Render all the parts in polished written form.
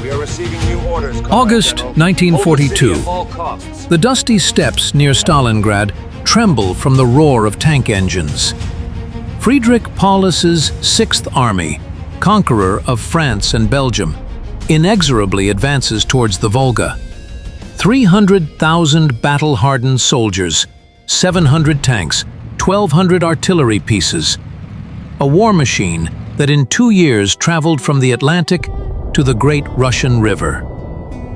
We are receiving new orders. August 1942. The dusty steppes near Stalingrad tremble from the roar of tank engines. Friedrich Paulus's Sixth Army, conqueror of France and Belgium, inexorably advances towards the Volga. 300,000 battle-hardened soldiers, 700 tanks, 1,200 artillery pieces. A war machine that in 2 years traveled from the Atlantic to the great Russian River.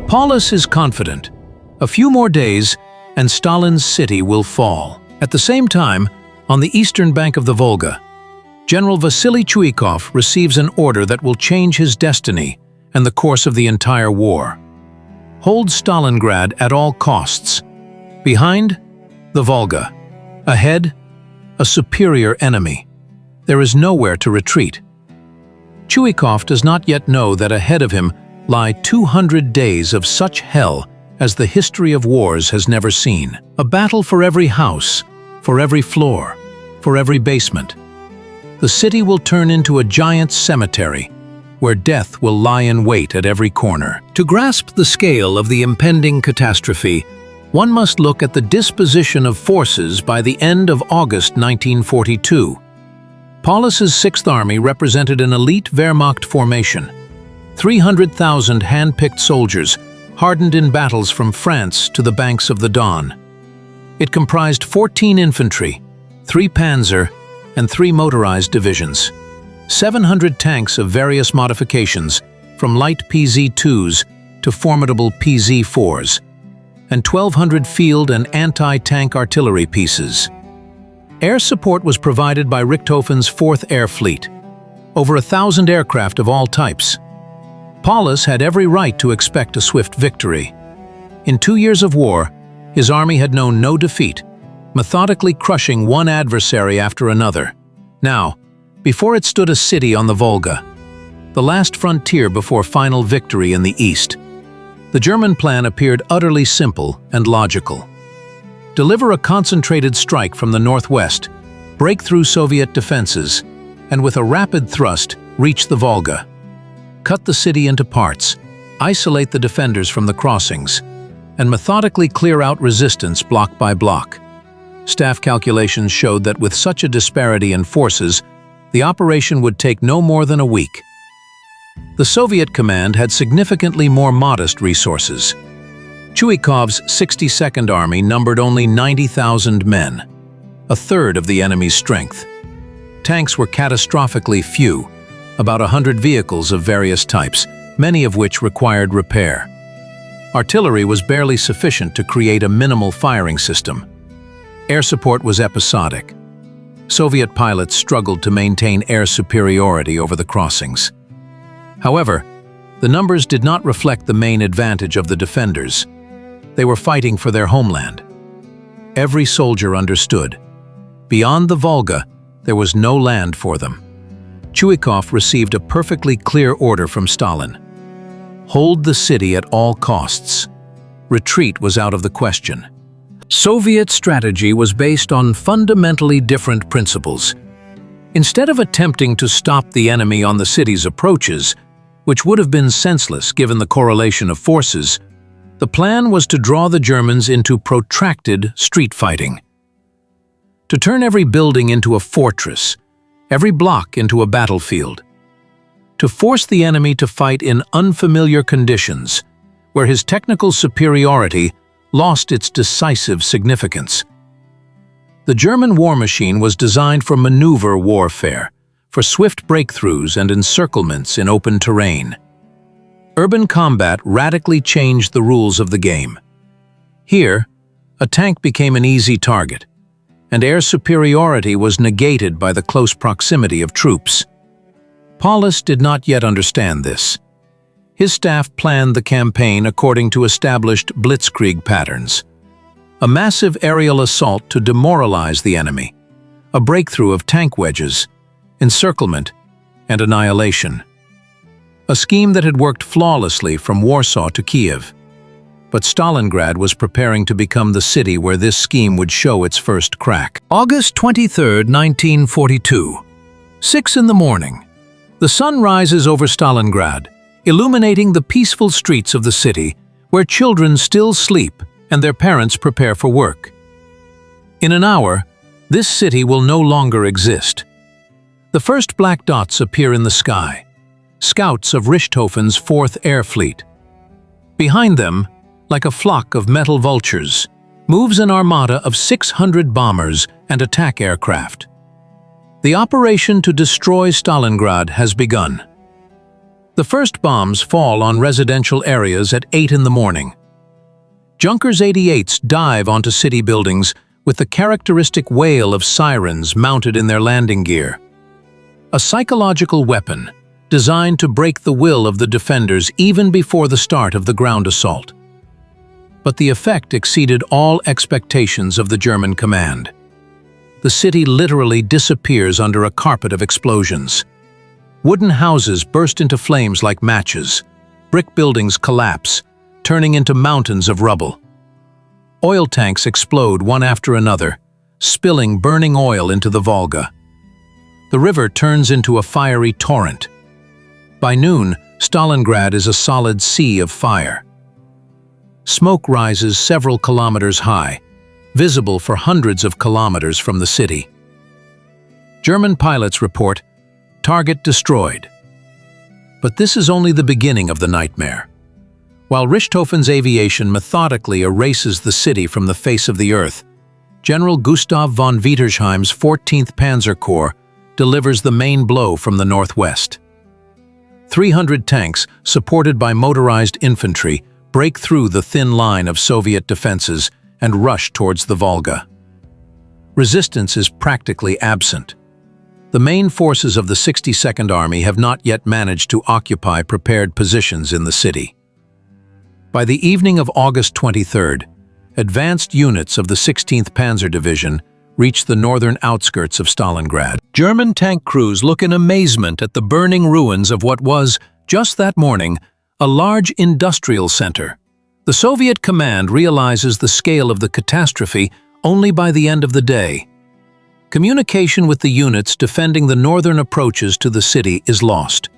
Paulus is confident. A few more days and Stalin's city will fall. At the same time, on the eastern bank of the Volga, General Chuikov receives an order that will change his destiny and the course of the entire war. Hold Stalingrad at all costs. Behind, the Volga. Ahead, a superior enemy. There is nowhere to retreat. Chuikov does not yet know that ahead of him lie 200 days of such hell as the history of wars has never seen. A battle for every house, for every floor, for every basement. The city will turn into a giant cemetery, where death will lie in wait at every corner. To grasp the scale of the impending catastrophe, one must look at the disposition of forces by the end of August 1942. Paulus's Sixth Army represented an elite Wehrmacht formation. 300,000 hand-picked soldiers, hardened in battles from France to the banks of the Don. It comprised 14 infantry, 3 panzer, and 3 motorized divisions. 700 tanks of various modifications, from light PZ-2s to formidable PZ-4s, and 1,200 field and anti-tank artillery pieces. Air support was provided by Richthofen's 4th Air Fleet. Over 1,000 aircraft of all types. Paulus had every right to expect a swift victory. In 2 years of war, his army had known no defeat, methodically crushing one adversary after another. Now, before it stood a city on the Volga, the last frontier before final victory in the east. The German plan appeared utterly simple and logical. Deliver a concentrated strike from the northwest, break through Soviet defenses, and with a rapid thrust, reach the Volga. Cut the city into parts, isolate the defenders from the crossings, and methodically clear out resistance block by block. Staff calculations showed that with such a disparity in forces, the operation would take no more than a week. The Soviet command had significantly more modest resources. Chuikov's 62nd Army numbered only 90,000 men, a third of the enemy's strength. Tanks were catastrophically few, about 100 vehicles of various types, many of which required repair. Artillery was barely sufficient to create a minimal firing system. Air support was episodic. Soviet pilots struggled to maintain air superiority over the crossings. However, the numbers did not reflect the main advantage of the defenders. They were fighting for their homeland. Every soldier understood. Beyond the Volga, there was no land for them. Chuikov received a perfectly clear order from Stalin. Hold the city at all costs. Retreat was out of the question. Soviet strategy was based on fundamentally different principles. Instead of attempting to stop the enemy on the city's approaches, which would have been senseless given the correlation of forces, the plan was to draw the Germans into protracted street fighting. To turn every building into a fortress, every block into a battlefield. To force the enemy to fight in unfamiliar conditions, where his technical superiority lost its decisive significance. The German war machine was designed for maneuver warfare, for swift breakthroughs and encirclements in open terrain. Urban combat radically changed the rules of the game. Here, a tank became an easy target, and air superiority was negated by the close proximity of troops. Paulus did not yet understand this. His staff planned the campaign according to established blitzkrieg patterns. A massive aerial assault to demoralize the enemy, a breakthrough of tank wedges, encirclement, and annihilation. A scheme that had worked flawlessly from Warsaw to Kiev. But Stalingrad was preparing to become the city where this scheme would show its first crack. August 23, 1942. 6 in the morning. The sun rises over Stalingrad, illuminating the peaceful streets of the city, where children still sleep and their parents prepare for work. In an hour, this city will no longer exist. The first black dots appear in the sky, scouts of Richthofen's 4th Air Fleet. Behind them, like a flock of metal vultures, moves an armada of 600 bombers and attack aircraft. The operation to destroy Stalingrad has begun. The first bombs fall on residential areas at 8 in the morning. Junkers 88s dive onto city buildings with the characteristic wail of sirens mounted in their landing gear. A psychological weapon designed to break the will of the defenders even before the start of the ground assault. But the effect exceeded all expectations of the German command. The city literally disappears under a carpet of explosions. Wooden houses burst into flames like matches. Brick buildings collapse, turning into mountains of rubble. Oil tanks explode one after another, spilling burning oil into the Volga. The river turns into a fiery torrent. By noon, Stalingrad is a solid sea of fire. Smoke rises several kilometers high, visible for hundreds of kilometers from the city. German pilots report, "Target destroyed." But this is only the beginning of the nightmare. While Richthofen's aviation methodically erases the city from the face of the earth, General Gustav von Wietersheim's 14th Panzer Corps delivers the main blow from the northwest. 300 tanks, supported by motorized infantry, break through the thin line of Soviet defenses and rush towards the Volga. Resistance is practically absent. The main forces of the 62nd Army have not yet managed to occupy prepared positions in the city. By the evening of August 23rd, advanced units of the 16th Panzer Division reach the northern outskirts of Stalingrad. German tank crews look in amazement at the burning ruins of what was, just that morning, a large industrial center. The Soviet command realizes the scale of the catastrophe only by the end of the day. Communication with the units defending the northern approaches to the city is lost.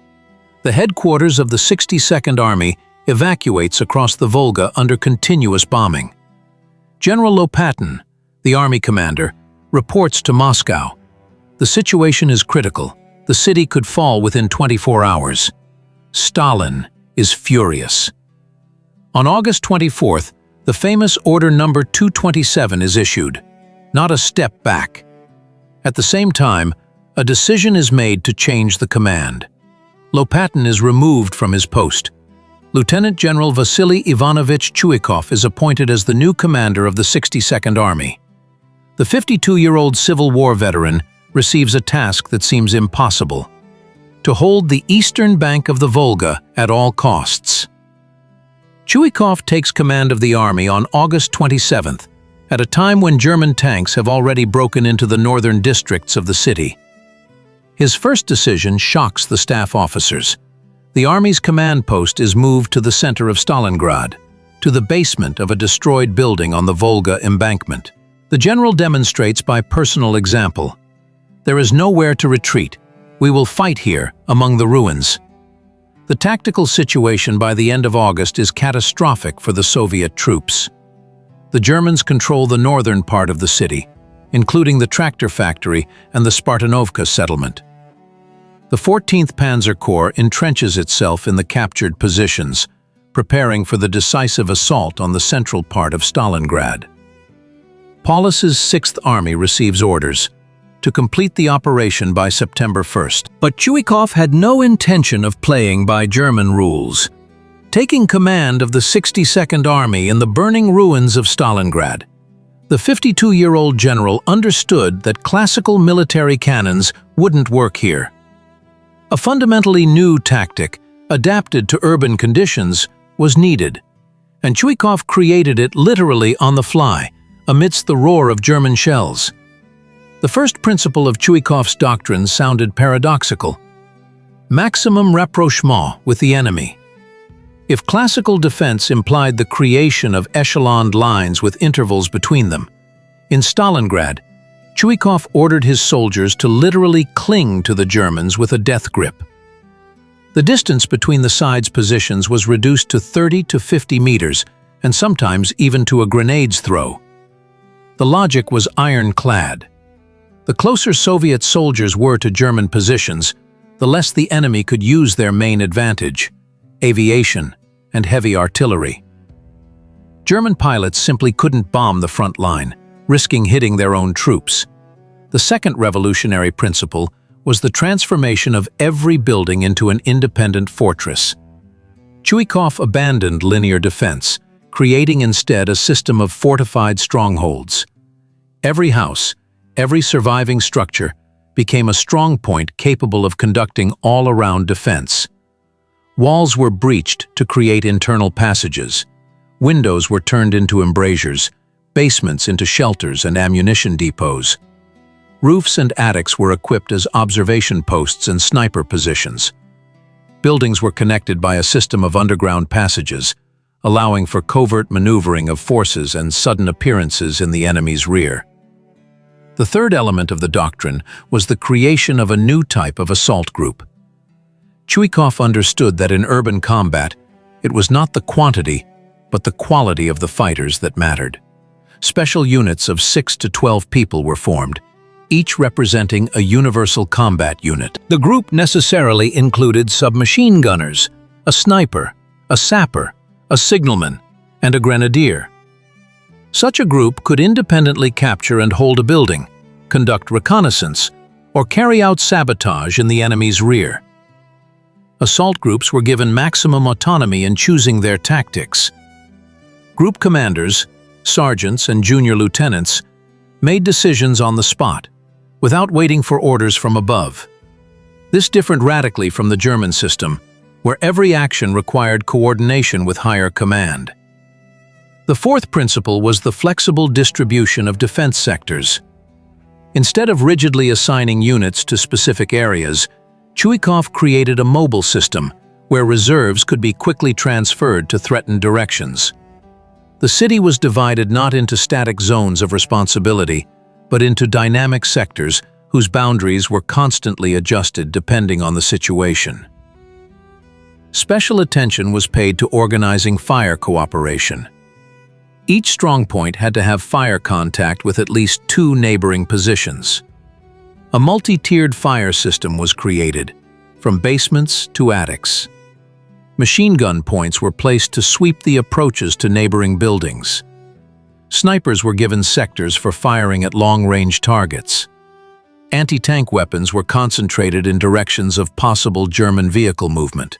The headquarters of the 62nd Army evacuates across the Volga under continuous bombing. General Lopatin, the army commander, reports to Moscow. The situation is critical. The city could fall within 24 hours. Stalin is furious. On August 24th, the famous Order Number 227 is issued, not a step back. At the same time, a decision is made to change the command. Lopatin is removed from his post. Lieutenant General Vasily Ivanovich Chuikov is appointed as the new commander of the 62nd Army. The 52-year-old Civil War veteran receives a task that seems impossible: to hold the eastern bank of the Volga at all costs. Chuikov takes command of the army on August 27th, at a time when German tanks have already broken into the northern districts of the city. His first decision shocks the staff officers. The army's command post is moved to the center of Stalingrad, to the basement of a destroyed building on the Volga embankment. The general demonstrates by personal example. There is nowhere to retreat. We will fight here, among the ruins. The tactical situation by the end of August is catastrophic for the Soviet troops. The Germans control the northern part of the city, including the tractor factory and the Spartanovka settlement. The 14th Panzer Corps entrenches itself in the captured positions, preparing for the decisive assault on the central part of Stalingrad. Paulus's 6th Army receives orders to complete the operation by September 1st. But Chuikov had no intention of playing by German rules. Taking command of the 62nd Army in the burning ruins of Stalingrad, the 52-year-old general understood that classical military cannons wouldn't work here. A fundamentally new tactic, adapted to urban conditions, was needed, and Chuikov created it literally on the fly, amidst the roar of German shells. The first principle of Chuikov's doctrine sounded paradoxical: maximum rapprochement with the enemy. If classical defense implied the creation of echeloned lines with intervals between them, in Stalingrad, Chuikov ordered his soldiers to literally cling to the Germans with a death grip. The distance between the sides' positions was reduced to 30 to 50 meters, and sometimes even to a grenade's throw. The logic was ironclad. The closer Soviet soldiers were to German positions, the less the enemy could use their main advantage: aviation and heavy artillery. German pilots simply couldn't bomb the front line, risking hitting their own troops. The second revolutionary principle was the transformation of every building into an independent fortress. Chuikov abandoned linear defense, creating instead a system of fortified strongholds. Every house, every surviving structure, became a strong point capable of conducting all-around defense. Walls were breached to create internal passages. Windows were turned into embrasures, basements into shelters and ammunition depots. Roofs and attics were equipped as observation posts and sniper positions. Buildings were connected by a system of underground passages, allowing for covert maneuvering of forces and sudden appearances in the enemy's rear. The third element of the doctrine was the creation of a new type of assault group. Chuikov understood that in urban combat, it was not the quantity, but the quality of the fighters that mattered. Special units of 6 to 12 people were formed, each representing a universal combat unit. The group necessarily included submachine gunners, a sniper, a sapper, a signalman, and a grenadier. Such a group could independently capture and hold a building, conduct reconnaissance, or carry out sabotage in the enemy's rear. Assault groups were given maximum autonomy in choosing their tactics. Group commanders, sergeants, and junior lieutenants made decisions on the spot, without waiting for orders from above. This differed radically from the German system, where every action required coordination with higher command. The fourth principle was the flexible distribution of defense sectors. Instead of rigidly assigning units to specific areas, Chuikov created a mobile system where reserves could be quickly transferred to threatened directions. The city was divided not into static zones of responsibility, but into dynamic sectors whose boundaries were constantly adjusted depending on the situation. Special attention was paid to organizing fire cooperation. Each strongpoint had to have fire contact with at least 2 neighboring positions. A multi-tiered fire system was created, from basements to attics. Machine gun points were placed to sweep the approaches to neighboring buildings. Snipers were given sectors for firing at long-range targets. Anti-tank weapons were concentrated in directions of possible German vehicle movement.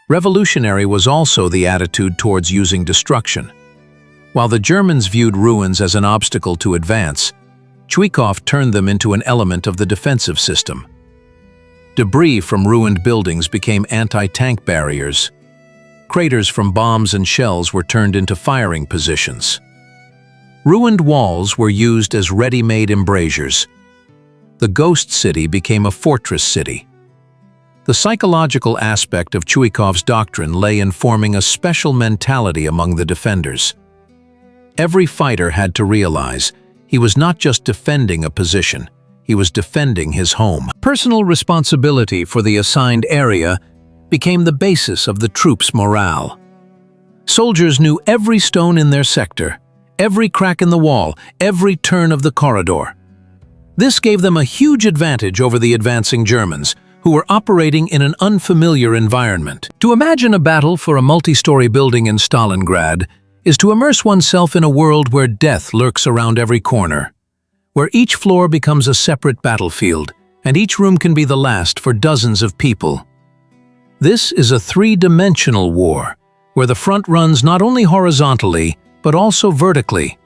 Revolutionary was also the attitude towards using destruction. While the Germans viewed ruins as an obstacle to advance, Chuikov turned them into an element of the defensive system. Debris from ruined buildings became anti-tank barriers. Craters from bombs and shells were turned into firing positions. Ruined walls were used as ready-made embrasures. The ghost city became a fortress city. The psychological aspect of Chuikov's doctrine lay in forming a special mentality among the defenders. Every fighter had to realize he was not just defending a position, he was defending his home. Personal responsibility for the assigned area became the basis of the troops' morale. Soldiers knew every stone in their sector, every crack in the wall, every turn of the corridor. This gave them a huge advantage over the advancing Germans, who were operating in an unfamiliar environment. To imagine a battle for a multi-story building in Stalingrad is to immerse oneself in a world where death lurks around every corner, where each floor becomes a separate battlefield, and each room can be the last for dozens of people. This is a three-dimensional war, where the front runs not only horizontally, but also vertically,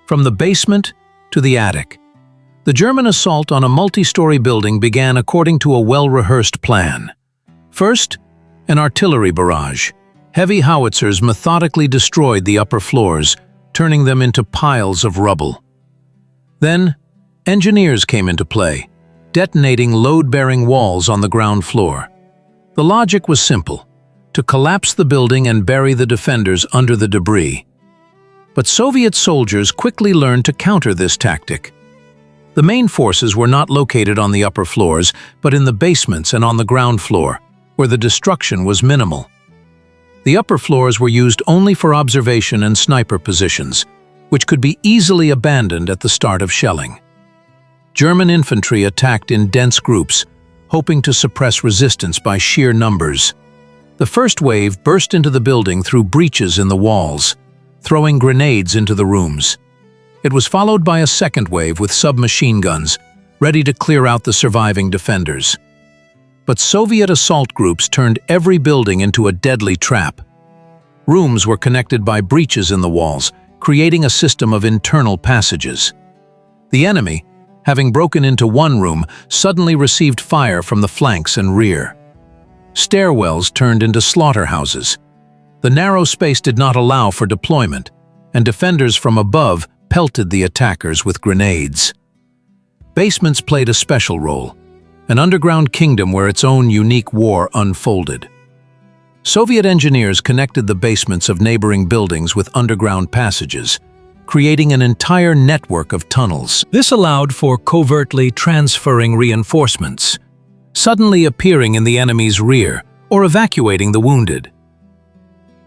from the basement to the attic. The German assault on a multi-story building began according to a well-rehearsed plan. First, an artillery barrage. Heavy howitzers methodically destroyed the upper floors, turning them into piles of rubble. Then, engineers came into play, detonating load-bearing walls on the ground floor. The logic was simple: to collapse the building and bury the defenders under the debris. But Soviet soldiers quickly learned to counter this tactic. The main forces were not located on the upper floors, but in the basements and on the ground floor, where the destruction was minimal. The upper floors were used only for observation and sniper positions, which could be easily abandoned at the start of shelling. German infantry attacked in dense groups, hoping to suppress resistance by sheer numbers. The first wave burst into the building through breaches in the walls, throwing grenades into the rooms. It was followed by a second wave with submachine guns, ready to clear out the surviving defenders. But Soviet assault groups turned every building into a deadly trap. Rooms were connected by breaches in the walls, creating a system of internal passages. The enemy, having broken into one room, suddenly received fire from the flanks and rear. Stairwells turned into slaughterhouses. The narrow space did not allow for deployment, and defenders from above pelted the attackers with grenades. Basements played a special role, an underground kingdom where its own unique war unfolded. Soviet engineers connected the basements of neighboring buildings with underground passages, creating an entire network of tunnels. This allowed for covertly transferring reinforcements, suddenly appearing in the enemy's rear or evacuating the wounded.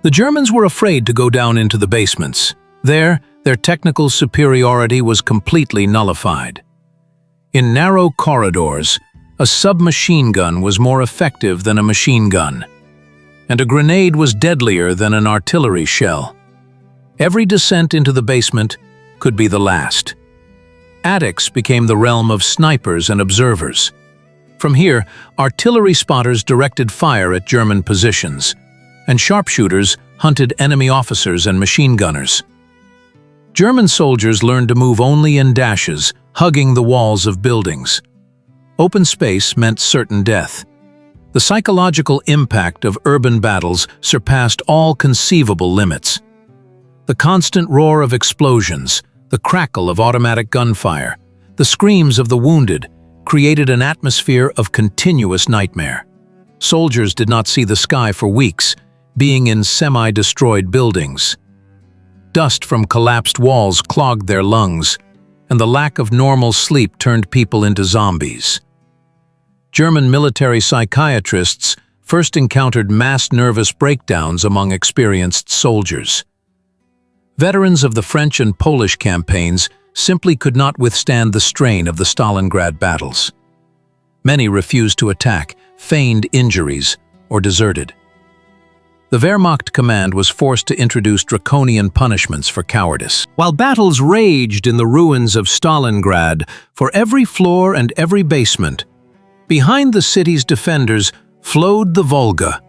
The Germans were afraid to go down into the basements. There, their technical superiority was completely nullified. In narrow corridors, a submachine gun was more effective than a machine gun, and a grenade was deadlier than an artillery shell. Every descent into the basement could be the last. Attics became the realm of snipers and observers. From here, artillery spotters directed fire at German positions, and sharpshooters hunted enemy officers and machine gunners. German soldiers learned to move only in dashes, hugging the walls of buildings. Open space meant certain death. The psychological impact of urban battles surpassed all conceivable limits. The constant roar of explosions, the crackle of automatic gunfire, the screams of the wounded created an atmosphere of continuous nightmare. Soldiers did not see the sky for weeks, being in semi-destroyed buildings. Dust from collapsed walls clogged their lungs, and the lack of normal sleep turned people into zombies. German military psychiatrists first encountered mass nervous breakdowns among experienced soldiers. Veterans of the French and Polish campaigns simply could not withstand the strain of the Stalingrad battles. Many refused to attack, feigned injuries, or deserted. The Wehrmacht command was forced to introduce draconian punishments for cowardice. While battles raged in the ruins of Stalingrad, for every floor and every basement, behind the city's defenders flowed the Volga,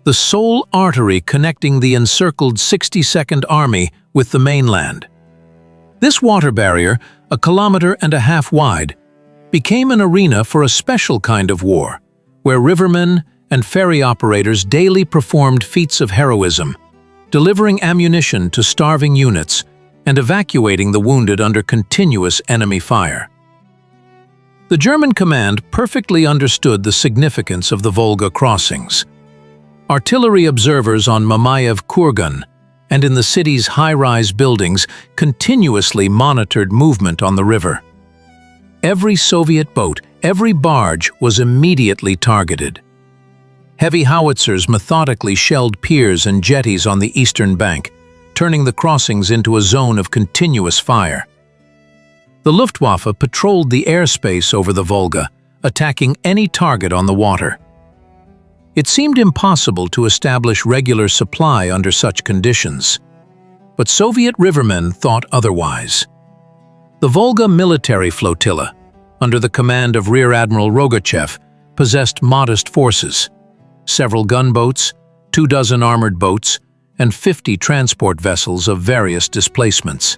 the sole artery connecting the encircled 62nd Army with the mainland. This water barrier, 1.5 kilometers wide, became an arena for a special kind of war, where rivermen and ferry operators daily performed feats of heroism, delivering ammunition to starving units and evacuating the wounded under continuous enemy fire. The German command perfectly understood the significance of the Volga crossings. Artillery observers on Mamayev Kurgan and in the city's high-rise buildings continuously monitored movement on the river. Every Soviet boat, every barge was immediately targeted. Heavy howitzers methodically shelled piers and jetties on the eastern bank, turning the crossings into a zone of continuous fire. The Luftwaffe patrolled the airspace over the Volga, attacking any target on the water. It seemed impossible to establish regular supply under such conditions, but Soviet rivermen thought otherwise. The Volga military flotilla, under the command of Rear Admiral Rogachev, possessed modest forces: several gunboats, 24 armored boats, and 50 transport vessels of various displacements.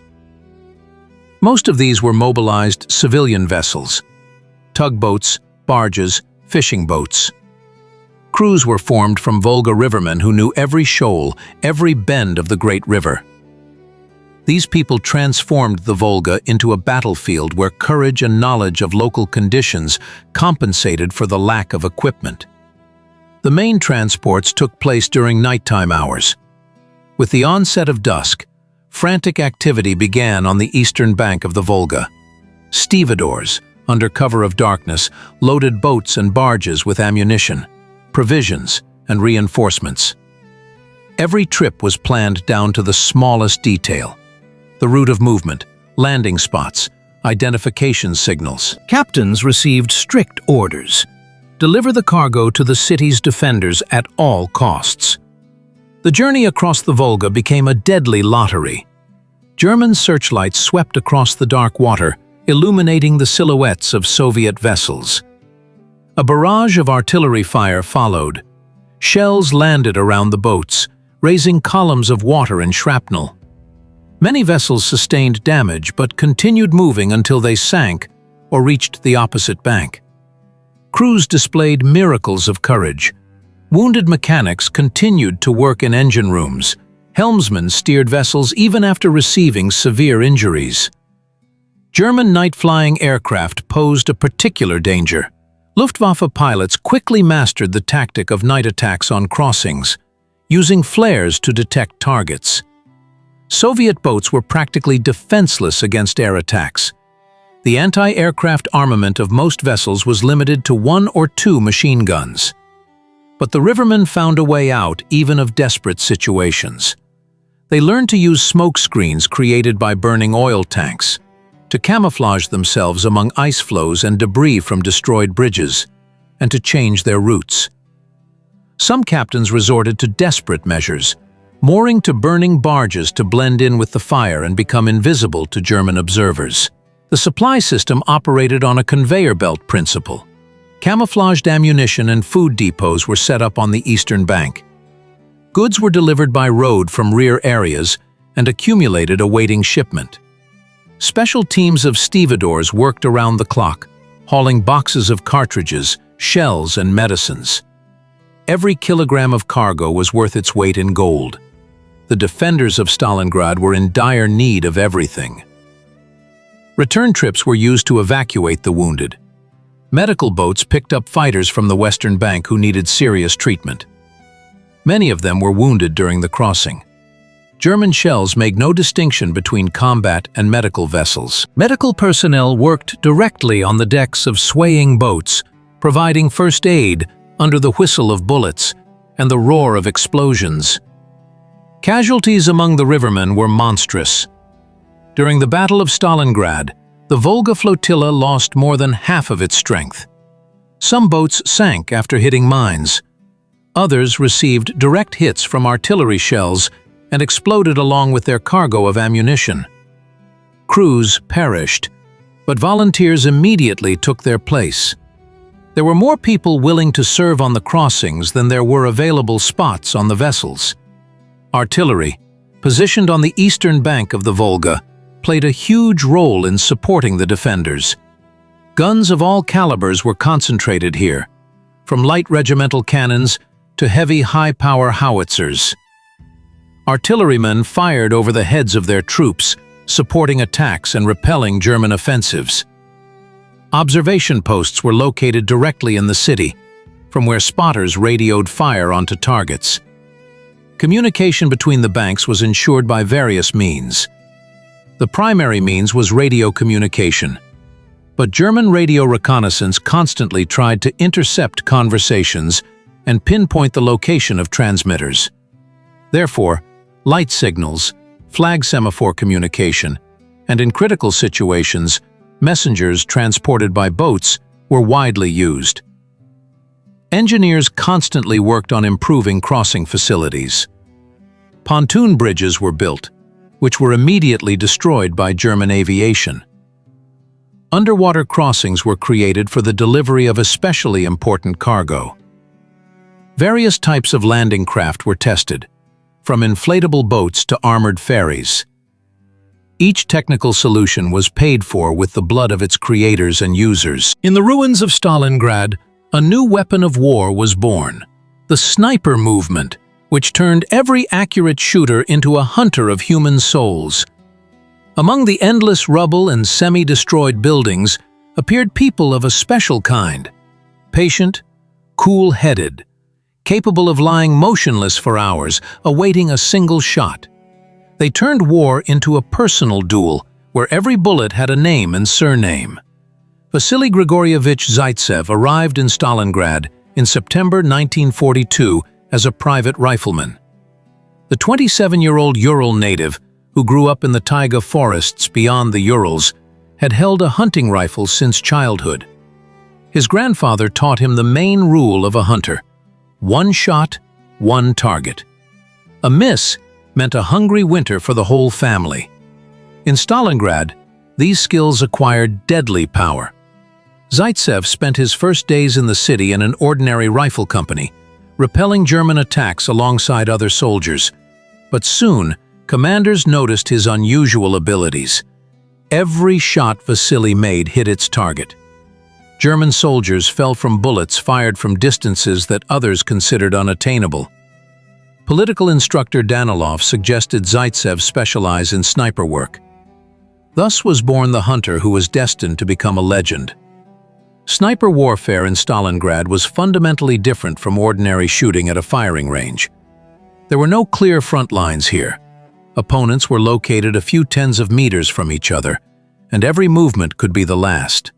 Most of these were mobilized civilian vessels: tugboats, barges, fishing boats. Crews were formed from Volga rivermen who knew every shoal, every bend of the great river. These people transformed the Volga into a battlefield where courage and knowledge of local conditions compensated for the lack of equipment. The main transports took place during nighttime hours. With the onset of dusk, frantic activity began on the eastern bank of the Volga. Stevedores, under cover of darkness, loaded boats and barges with ammunition. provisions, and reinforcements. Every trip was planned down to the smallest detail: the route of movement, landing spots, identification signals. Captains received strict orders: deliver the cargo to the city's defenders at all costs. The journey across the Volga became a deadly lottery. German searchlights swept across the dark water, illuminating the silhouettes of Soviet vessels. A barrage of artillery fire followed. Shells landed around the boats, raising columns of water and shrapnel. Many vessels sustained damage but continued moving until they sank or reached the opposite bank. Crews displayed miracles of courage. Wounded mechanics continued to work in engine rooms. Helmsmen steered vessels even after receiving severe injuries. German night-flying aircraft posed a particular danger. Luftwaffe pilots quickly mastered the tactic of night attacks on crossings, using flares to detect targets. Soviet boats were practically defenseless against air attacks. The anti-aircraft armament of most vessels was limited to 1 or 2 machine guns. But the rivermen found a way out even of desperate situations. They learned to use smoke screens created by burning oil tanks, to camouflage themselves among ice floes and debris from destroyed bridges, and to change their routes. Some captains resorted to desperate measures, mooring to burning barges to blend in with the fire and become invisible to German observers. The supply system operated on a conveyor belt principle. Camouflaged ammunition and food depots were set up on the eastern bank. Goods were delivered by road from rear areas and accumulated awaiting shipment. Special teams of stevedores worked around the clock, hauling boxes of cartridges, shells, and medicines. Every kilogram of cargo was worth its weight in gold. The defenders of Stalingrad were in dire need of everything. Return trips were used to evacuate the wounded. Medical boats picked up fighters from the western bank who needed serious treatment. Many of them were wounded during the crossing. German shells made no distinction between combat and medical vessels. Medical personnel worked directly on the decks of swaying boats, providing first aid under the whistle of bullets and the roar of explosions. Casualties among the rivermen were monstrous. During the Battle of Stalingrad, the Volga flotilla lost more than half of its strength. Some boats sank after hitting mines. Others received direct hits from artillery shells and exploded along with their cargo of ammunition. Crews perished, but volunteers immediately took their place. There were more people willing to serve on the crossings than there were available spots on the vessels. Artillery, positioned on the eastern bank of the Volga, played a huge role in supporting the defenders. Guns of all calibers were concentrated here, from light regimental cannons to heavy high-power howitzers. Artillerymen fired over the heads of their troops, supporting attacks and repelling German offensives. Observation posts were located directly in the city, from where spotters radioed fire onto targets. Communication between the banks was ensured by various means. The primary means was radio communication, but German radio reconnaissance constantly tried to intercept conversations and pinpoint the location of transmitters. Therefore, light signals, flag semaphore communication, and in critical situations, messengers transported by boats were widely used. Engineers constantly worked on improving crossing facilities. Pontoon bridges were built, which were immediately destroyed by German aviation. Underwater crossings were created for the delivery of especially important cargo. Various types of landing craft were tested, from inflatable boats to armored ferries. Each technical solution was paid for with the blood of its creators and users. In the ruins of Stalingrad, a new weapon of war was born, the sniper movement, which turned every accurate shooter into a hunter of human souls. Among the endless rubble and semi-destroyed buildings appeared people of a special kind, patient, cool-headed, capable of lying motionless for hours, awaiting a single shot. They turned war into a personal duel, where every bullet had a name and surname. Vasily Grigorievich Zaitsev arrived in Stalingrad, in September 1942 as a private rifleman. The 27-year-old Ural native, who grew up in the taiga forests beyond the Urals, had held a hunting rifle since childhood. His grandfather taught him the main rule of a hunter: one shot, one target. A miss meant a hungry winter for the whole family. In Stalingrad, these skills acquired deadly power. Zaitsev spent his first days in the city in an ordinary rifle company, repelling German attacks alongside other soldiers. But soon, commanders noticed his unusual abilities. Every shot Vasily made hit its target. German soldiers fell from bullets fired from distances that others considered unattainable. Political instructor Danilov suggested Zaitsev specialize in sniper work. Thus was born the hunter who was destined to become a legend. Sniper warfare in Stalingrad was fundamentally different from ordinary shooting at a firing range. There were no clear front lines here. Opponents were located a few tens of meters from each other, and every movement could be the last.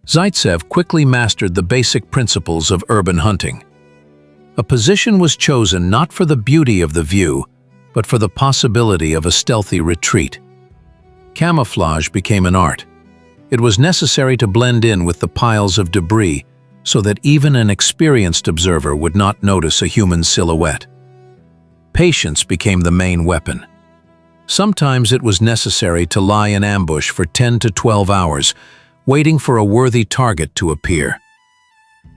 Zaitsev quickly mastered the basic principles of urban hunting. A position was chosen not for the beauty of the view, but for the possibility of a stealthy retreat. Camouflage became an art. It was necessary to blend in with the piles of debris so that even an experienced observer would not notice a human silhouette. Patience became the main weapon. Sometimes it was necessary to lie in ambush for 10 to 12 hours, waiting for a worthy target to appear.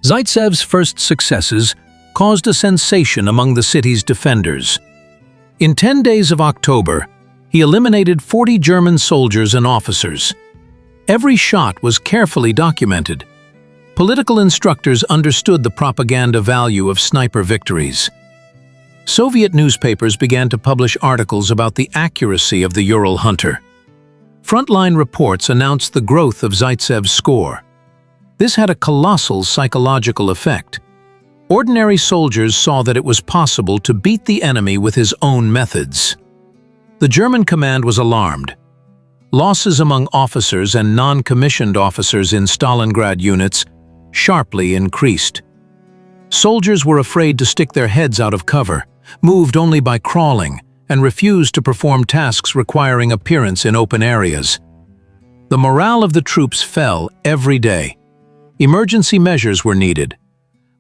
Zaitsev's first successes caused a sensation among the city's defenders. In 10 days of October, he eliminated 40 German soldiers and officers. Every shot was carefully documented. Political instructors understood the propaganda value of sniper victories. Soviet newspapers began to publish articles about the accuracy of the Ural hunter. Frontline reports announced the growth of Zaitsev's score. This had a colossal psychological effect. Ordinary soldiers saw that it was possible to beat the enemy with his own methods. The German command was alarmed. Losses among officers and non-commissioned officers in Stalingrad units sharply increased. Soldiers were afraid to stick their heads out of cover, moved only by crawling, and refused to perform tasks requiring appearance in open areas. The morale of the troops fell every day. Emergency measures were needed.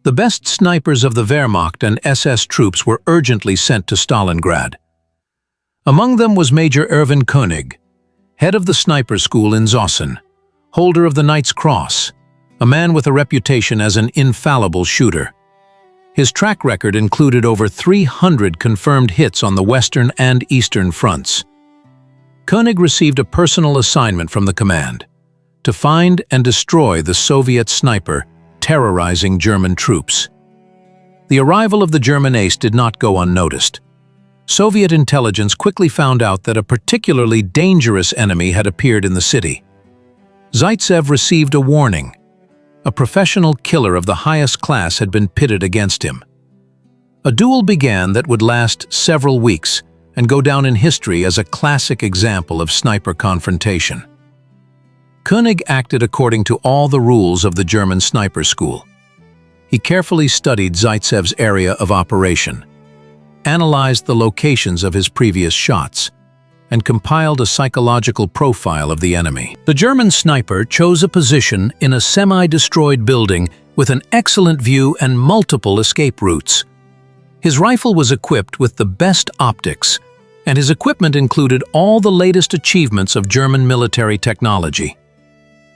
The best snipers of the Wehrmacht and SS troops were urgently sent to Stalingrad. Among them was Major Erwin König, head of the sniper school in Zossen, holder of the Knight's Cross, a man with a reputation as an infallible shooter. His track record included over 300 confirmed hits on the Western and Eastern fronts. König received a personal assignment from the command: to find and destroy the Soviet sniper terrorizing German troops. The arrival of the German ace did not go unnoticed. Soviet intelligence quickly found out that a particularly dangerous enemy had appeared in the city. Zaitsev received a warning. A professional killer of the highest class had been pitted against him. A duel began that would last several weeks and go down in history as a classic example of sniper confrontation. König acted according to all the rules of the German sniper school. He carefully studied Zaitsev's area of operation, analyzed the locations of his previous shots, and compiled a psychological profile of the enemy. The German sniper chose a position in a semi-destroyed building with an excellent view and multiple escape routes. His rifle was equipped with the best optics, and his equipment included all the latest achievements of German military technology.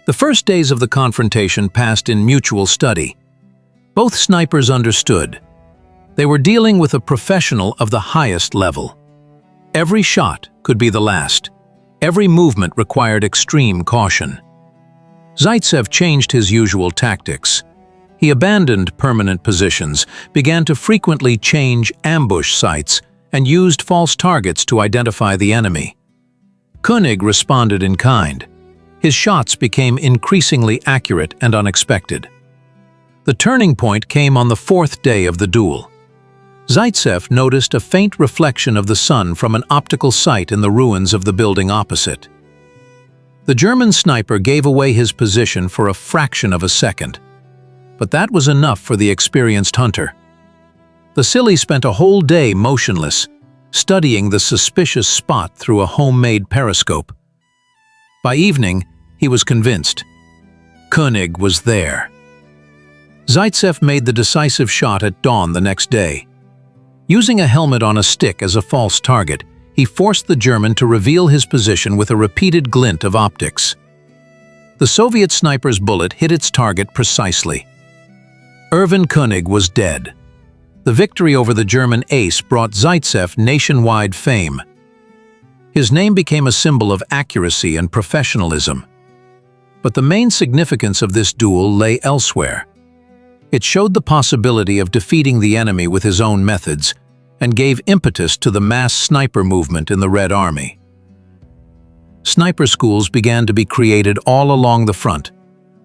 The first days of the confrontation passed in mutual study. Both snipers understood. They were dealing with a professional of the highest level. Every shot could be the last. Every movement required extreme caution. Zaitsev changed his usual tactics. He abandoned permanent positions, began to frequently change ambush sites, and used false targets to identify the enemy. König responded in kind. His shots became increasingly accurate and unexpected. The turning point came on the fourth day of the duel. Zaitsev noticed a faint reflection of the sun from an optical sight in the ruins of the building opposite. The German sniper gave away his position for a fraction of a second. but that was enough for the experienced hunter. Vasily spent a whole day motionless, studying the suspicious spot through a homemade periscope. By evening, he was convinced. Koenig was there. Zaitsev made the decisive shot at dawn the next day. Using a helmet on a stick as a false target, he forced the German to reveal his position with a repeated glint of optics. The Soviet sniper's bullet hit its target precisely. Erwin Koenig was dead. The victory over the German ace brought Zaitsev nationwide fame. His name became a symbol of accuracy and professionalism. But the main significance of this duel lay elsewhere. It showed the possibility of defeating the enemy with his own methods and gave impetus to the mass sniper movement in the Red Army. Sniper schools began to be created all along the front,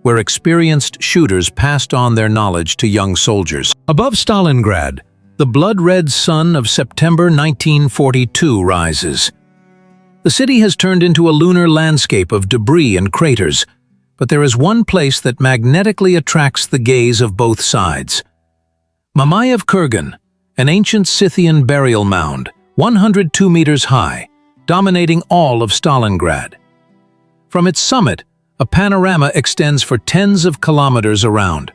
where experienced shooters passed on their knowledge to young soldiers. Above Stalingrad, the blood-red sun of September 1942 rises. The city has turned into a lunar landscape of debris and craters, but there is one place that magnetically attracts the gaze of both sides. Mamayev Kurgan, an ancient Scythian burial mound, 102 meters high, dominating all of Stalingrad. From its summit, a panorama extends for tens of kilometers around.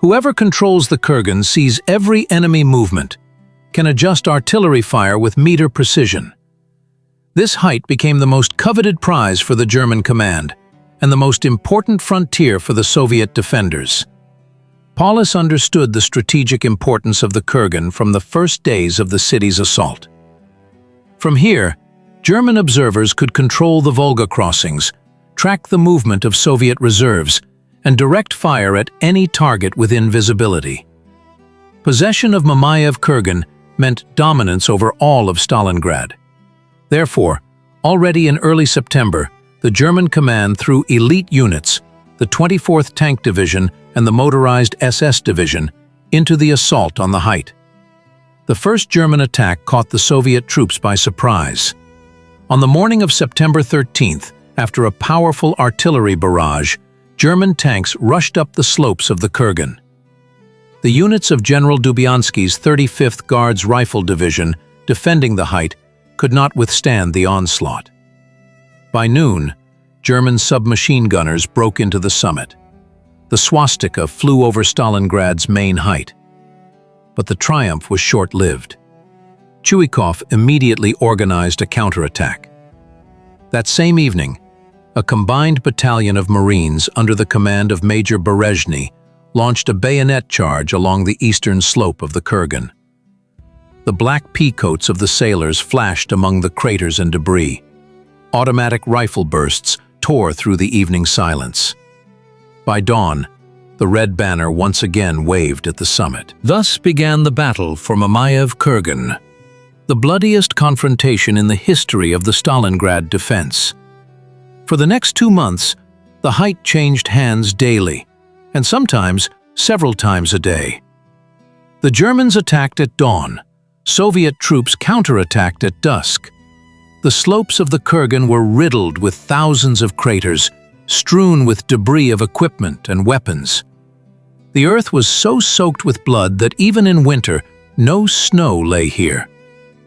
Whoever controls the Kurgan sees every enemy movement, can adjust artillery fire with meter precision. This height became the most coveted prize for the German command, and the most important frontier for the Soviet defenders. Paulus understood the strategic importance of the Kurgan from the first days of the city's assault. From here, German observers could control the Volga crossings, track the movement of Soviet reserves, and direct fire at any target within visibility. Possession of Mamayev Kurgan meant dominance over all of Stalingrad. Therefore, already in early September, the German command threw elite units, the 24th Tank Division and the motorized SS Division, into the assault on the height. The first German attack caught the Soviet troops by surprise. On the morning of September 13th, after a powerful artillery barrage, German tanks rushed up the slopes of the Kurgan. The units of General Dubiansky's 35th Guards Rifle Division, defending the height, could not withstand the onslaught. By noon, German submachine gunners broke into the summit. The swastika flew over Stalingrad's main height. But the triumph was short-lived. Chuikov immediately organized a counterattack. That same evening, a combined battalion of Marines under the command of Major Berezhny launched a bayonet charge along the eastern slope of the Kurgan. The black peacoats of the sailors flashed among the craters and debris. Automatic rifle bursts tore through the evening silence. By dawn, the red banner once again waved at the summit. Thus began the battle for Mamayev Kurgan, the bloodiest confrontation in the history of the Stalingrad defense. For the next 2 months, the height changed hands daily, and sometimes several times a day. The Germans attacked at dawn. Soviet troops counterattacked at dusk. The slopes of the Kurgan were riddled with thousands of craters, strewn with debris of equipment and weapons. The earth was so soaked with blood that even in winter, no snow lay here.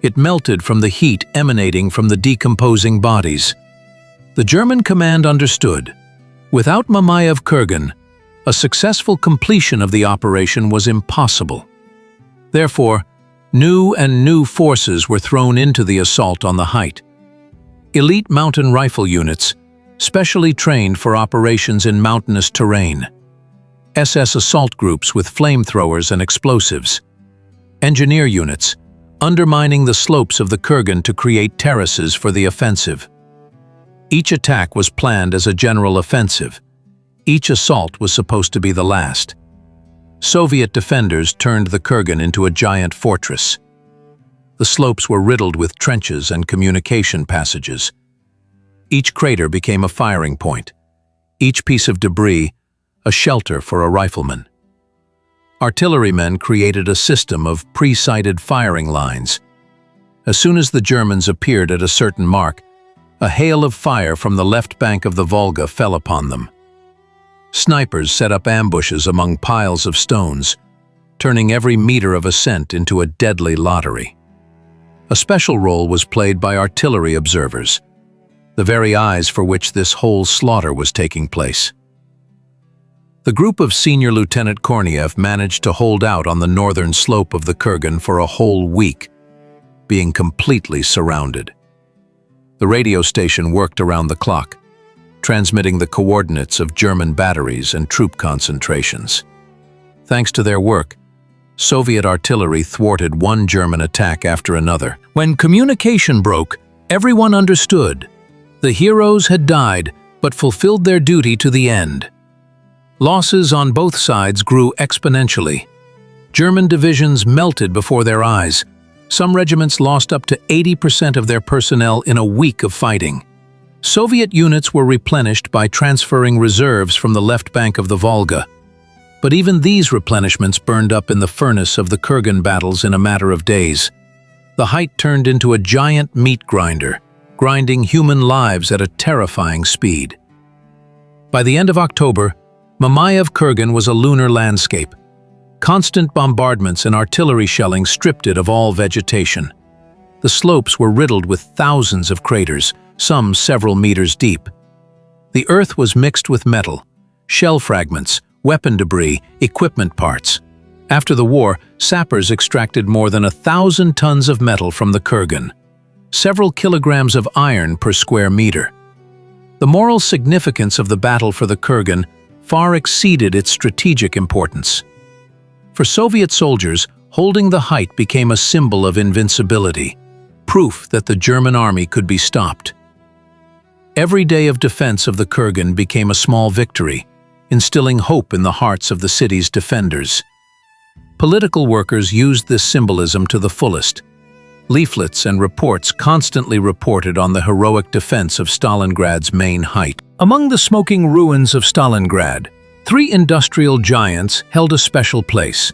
It melted from the heat emanating from the decomposing bodies. The German command understood. Without Mamayev Kurgan, a successful completion of the operation was impossible. Therefore, new forces were thrown into the assault on the height. Elite mountain rifle units, specially trained for operations in mountainous terrain. SS assault groups with flamethrowers and explosives. Engineer units, undermining the slopes of the Kurgan to create terraces for the offensive. Each attack was planned as a general offensive. Each assault was supposed to be the last. Soviet defenders turned the Kurgan into a giant fortress. The slopes were riddled with trenches and communication passages. Each crater became a firing point. Each piece of debris, a shelter for a rifleman. Artillerymen created a system of pre-sighted firing lines. As soon as the Germans appeared at a certain mark, a hail of fire from the left bank of the Volga fell upon them. Snipers set up ambushes among piles of stones, turning every meter of ascent into a deadly lottery. A special role was played by artillery observers, the very eyes for which this whole slaughter was taking place. The group of Senior Lieutenant Korneyev managed to hold out on the northern slope of the Kurgan for a whole week, being completely surrounded. The radio station worked around the clock, transmitting the coordinates of German batteries and troop concentrations. Thanks to their work, Soviet artillery thwarted one German attack after another. When communication broke, everyone understood. The heroes had died, but fulfilled their duty to the end. Losses on both sides grew exponentially. German divisions melted before their eyes. Some regiments lost up to 80% of their personnel in a week of fighting. Soviet units were replenished by transferring reserves from the left bank of the Volga. But even these replenishments burned up in the furnace of the Kurgan battles in a matter of days. The height turned into a giant meat grinder, grinding human lives at a terrifying speed. By the end of October, Mamayev Kurgan was a lunar landscape. Constant bombardments and artillery shelling stripped it of all vegetation. The slopes were riddled with thousands of craters, some several meters deep. The earth was mixed with metal, shell fragments, weapon debris, equipment parts. After the war, sappers extracted more than 1,000 tons of metal from the Kurgan, several kilograms of iron per square meter. The moral significance of the battle for the Kurgan far exceeded its strategic importance. For Soviet soldiers, holding the height became a symbol of invincibility, proof that the German army could be stopped. Every day of defense of the Kurgan became a small victory, instilling hope in the hearts of the city's defenders. Political workers used this symbolism to the fullest. Leaflets and reports constantly reported on the heroic defense of Stalingrad's main height. Among the smoking ruins of Stalingrad, 3 industrial giants held a special place: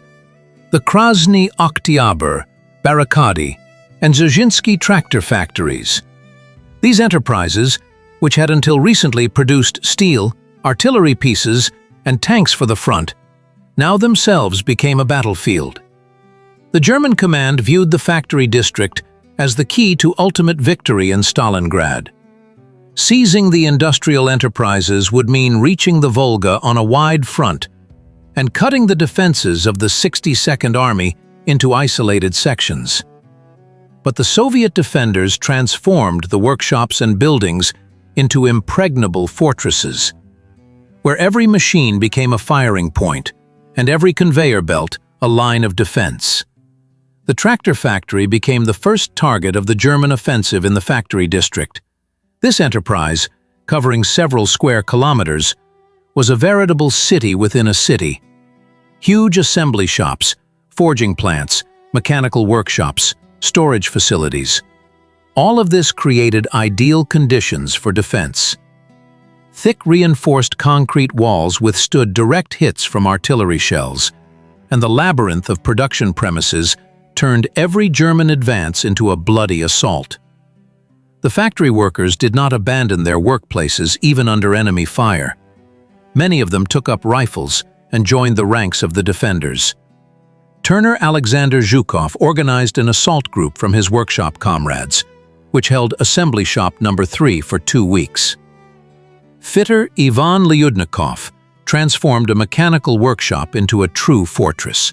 the Krasny Oktyabr, Barakady, and Zhuzhinsky tractor factories. These enterprises, which had until recently produced steel, artillery pieces, and tanks for the front, now themselves became a battlefield. The German command viewed the factory district as the key to ultimate victory in Stalingrad. Seizing the industrial enterprises would mean reaching the Volga on a wide front and cutting the defenses of the 62nd Army into isolated sections. But the Soviet defenders transformed the workshops and buildings into impregnable fortresses, where every machine became a firing point and every conveyor belt a line of defense. The tractor factory became the first target of the German offensive in the factory district. This enterprise, covering several square kilometers, was a veritable city within a city. Huge assembly shops, forging plants, mechanical workshops, storage facilities. All of this created ideal conditions for defense. Thick reinforced concrete walls withstood direct hits from artillery shells, and the labyrinth of production premises turned every German advance into a bloody assault. The factory workers did not abandon their workplaces even under enemy fire. Many of them took up rifles and joined the ranks of the defenders. Turner Alexander Zhukov organized an assault group from his workshop comrades, which held Assembly Shop No. 3 for 2 weeks. Fitter Ivan Lyudnikov transformed a mechanical workshop into a true fortress,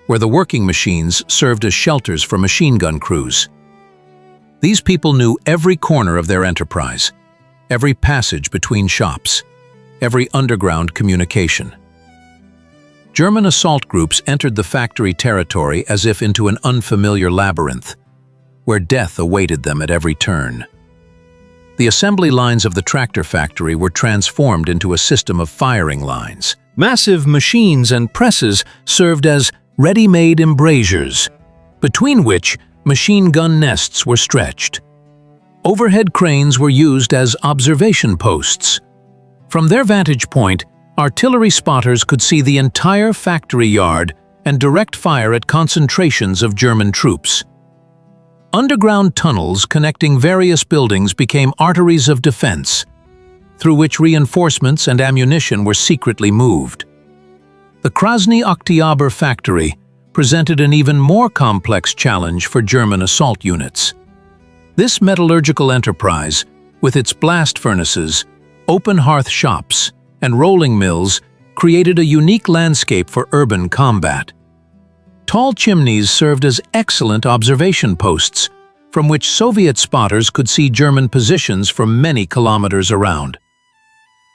where the working machines served as shelters for machine gun crews. These people knew every corner of their enterprise, every passage between shops, every underground communication. German assault groups entered the factory territory as if into an unfamiliar labyrinth, where death awaited them at every turn. The assembly lines of the tractor factory were transformed into a system of firing lines. Massive machines and presses served as ready-made embrasures, between which machine gun nests were stretched. Overhead cranes were used as observation posts. From their vantage point, artillery spotters could see the entire factory yard and direct fire at concentrations of German troops. Underground tunnels connecting various buildings became arteries of defense. through which reinforcements and ammunition were secretly moved. The Krasny Oktyabr factory presented an even more complex challenge for German assault units. This metallurgical enterprise, with its blast furnaces, open hearth shops, and rolling mills, created a unique landscape for urban combat. Tall chimneys served as excellent observation posts, from which Soviet spotters could see German positions from many kilometers around.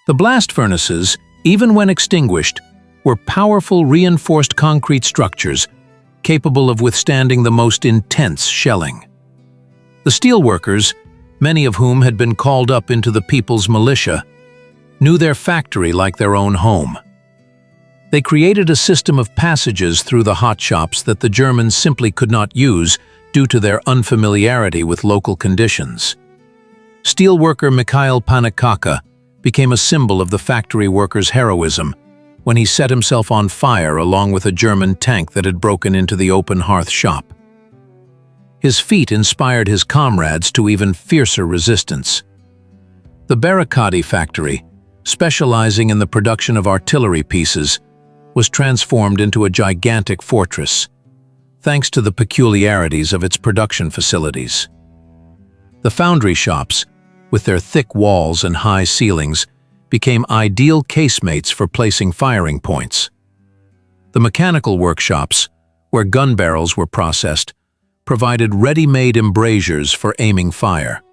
The blast furnaces, even when extinguished, were powerful reinforced concrete structures capable of withstanding the most intense shelling. The steelworkers, many of whom had been called up into the People's Militia, knew their factory like their own home. They created a system of passages through the hot shops that the Germans simply could not use due to their unfamiliarity with local conditions. Steelworker Mikhail Panikaka became a symbol of the factory worker's heroism when he set himself on fire along with a German tank that had broken into the open hearth shop. His feat inspired his comrades to even fiercer resistance. The Barricadi factory, specializing in the production of artillery pieces, was transformed into a gigantic fortress, thanks to the peculiarities of its production facilities. The foundry shops, with their thick walls and high ceilings, became ideal casemates for placing firing points. The mechanical workshops, where gun barrels were processed, provided ready-made embrasures for aiming fire.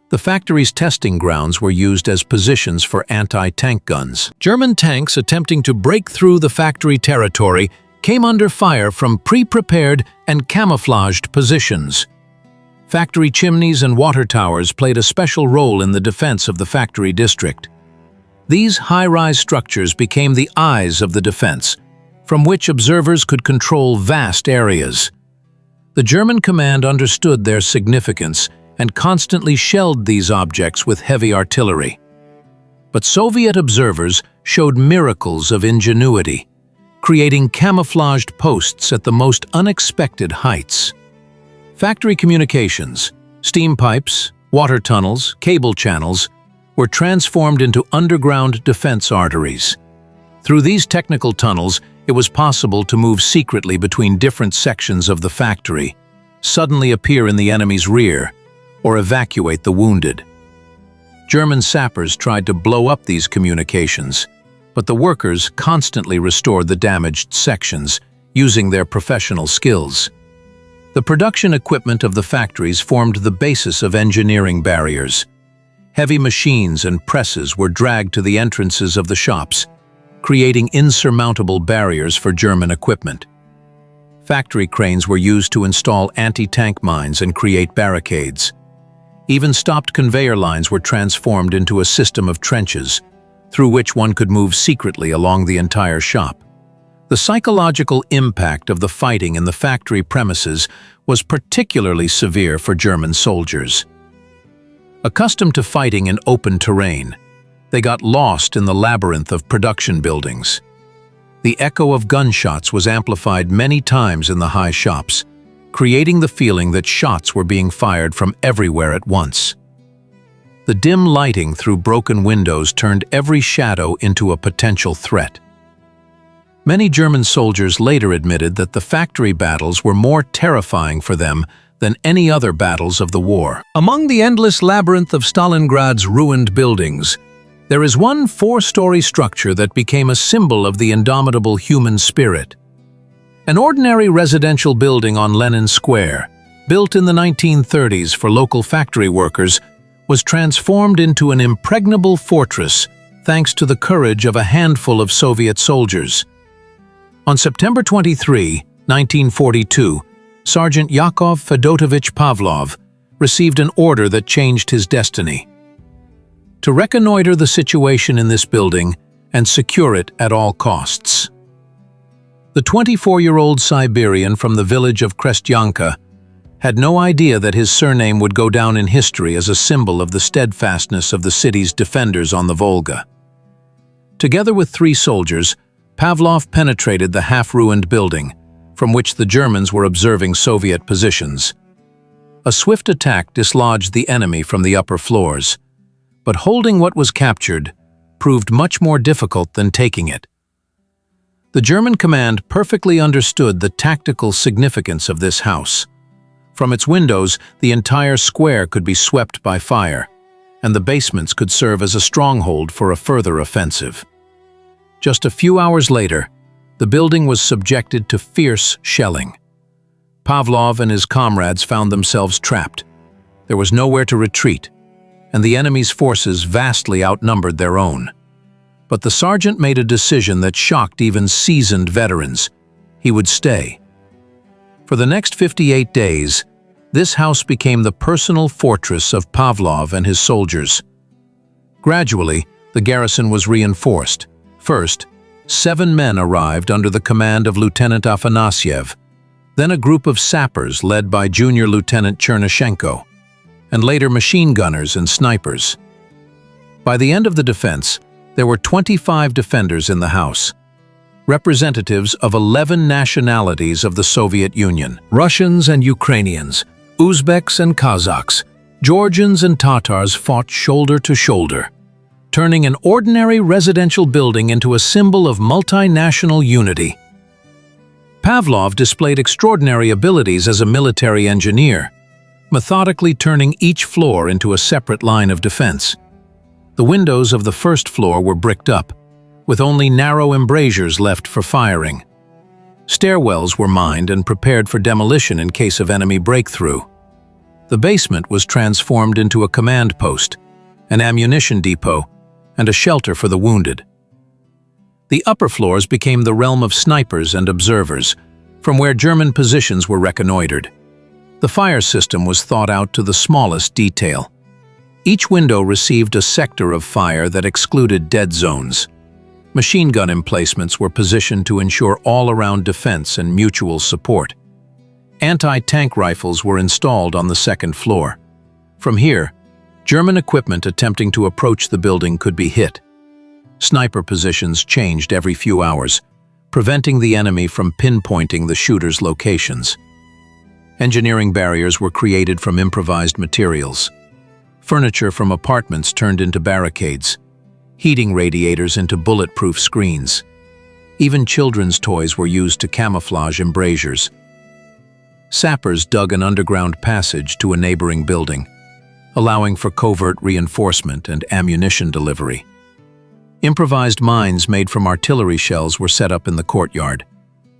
The factory's testing grounds were used as positions for anti-tank guns. German tanks attempting to break through the factory territory came under fire from pre-prepared and camouflaged positions. Factory chimneys and water towers played a special role in the defense of the factory district. These high-rise structures became the eyes of the defense, from which observers could control vast areas. The German command understood their significance and constantly shelled these objects with heavy artillery. But Soviet observers showed miracles of ingenuity, creating camouflaged posts at the most unexpected heights. Factory communications, steam pipes, water tunnels, cable channels were transformed into underground defense arteries. Through these technical tunnels, it was possible to move secretly between different sections of the factory, suddenly appear in the enemy's rear, or evacuate the wounded. German sappers tried to blow up these communications, but the workers constantly restored the damaged sections, using their professional skills. The production equipment of the factories formed the basis of engineering barriers. Heavy machines and presses were dragged to the entrances of the shops, creating insurmountable barriers for German equipment. Factory cranes were used to install anti-tank mines and create barricades. Even stopped conveyor lines were transformed into a system of trenches, through which one could move secretly along the entire shop. The psychological impact of the fighting in the factory premises was particularly severe for German soldiers. Accustomed to fighting in open terrain, they got lost in the labyrinth of production buildings. The echo of gunshots was amplified many times in the high shops, creating the feeling that shots were being fired from everywhere at once. The dim lighting through broken windows turned every shadow into a potential threat. Many German soldiers later admitted that the factory battles were more terrifying for them than any other battles of the war. Among the endless labyrinth of Stalingrad's ruined buildings, there is one four-story structure that became a symbol of the indomitable human spirit. An ordinary residential building on Lenin Square, built in the 1930s for local factory workers, was transformed into an impregnable fortress thanks to the courage of a handful of Soviet soldiers. On September 23, 1942, Sergeant Yakov Fedotovich Pavlov received an order that changed his destiny: to reconnoiter the situation in this building and secure it at all costs. The 24-year-old Siberian from the village of Krestyanka had no idea that his surname would go down in history as a symbol of the steadfastness of the city's defenders on the Volga. Together with 3 soldiers, Pavlov penetrated the half-ruined building, from which the Germans were observing Soviet positions. A swift attack dislodged the enemy from the upper floors, but holding what was captured proved much more difficult than taking it. The German command perfectly understood the tactical significance of this house. From its windows, the entire square could be swept by fire, and the basements could serve as a stronghold for a further offensive. Just a few hours later, the building was subjected to fierce shelling. Pavlov and his comrades found themselves trapped. There was nowhere to retreat, and the enemy's forces vastly outnumbered their own. But the sergeant made a decision that shocked even seasoned veterans. He would stay. For the next 58 days, this house became the personal fortress of Pavlov and his soldiers. Gradually, the garrison was reinforced. First, 7 men arrived under the command of Lieutenant Afanasyev, then a group of sappers led by Junior Lieutenant Chernyshenko, and later machine gunners and snipers. By the end of the defense, there were 25 defenders in the house, representatives of 11 nationalities of the Soviet Union: Russians and Ukrainians, Uzbeks and Kazakhs, Georgians and Tatars fought shoulder to shoulder, turning an ordinary residential building into a symbol of multinational unity. Pavlov displayed extraordinary abilities as a military engineer, methodically turning each floor into a separate line of defense. The windows of the first floor were bricked up, with only narrow embrasures left for firing. Stairwells were mined and prepared for demolition in case of enemy breakthrough. The basement was transformed into a command post, an ammunition depot, and a shelter for the wounded. The upper floors became the realm of snipers and observers, from where German positions were reconnoitered. The fire system was thought out to the smallest detail. Each window received a sector of fire that excluded dead zones. Machine gun emplacements were positioned to ensure all-around defense and mutual support. Anti-tank rifles were installed on the second floor. From here, German equipment attempting to approach the building could be hit. Sniper positions changed every few hours, preventing the enemy from pinpointing the shooters' locations. Engineering barriers were created from improvised materials. Furniture from apartments turned into barricades, heating radiators into bulletproof screens. Even children's toys were used to camouflage embrasures. Sappers dug an underground passage to a neighboring building, allowing for covert reinforcement and ammunition delivery. Improvised mines made from artillery shells were set up in the courtyard,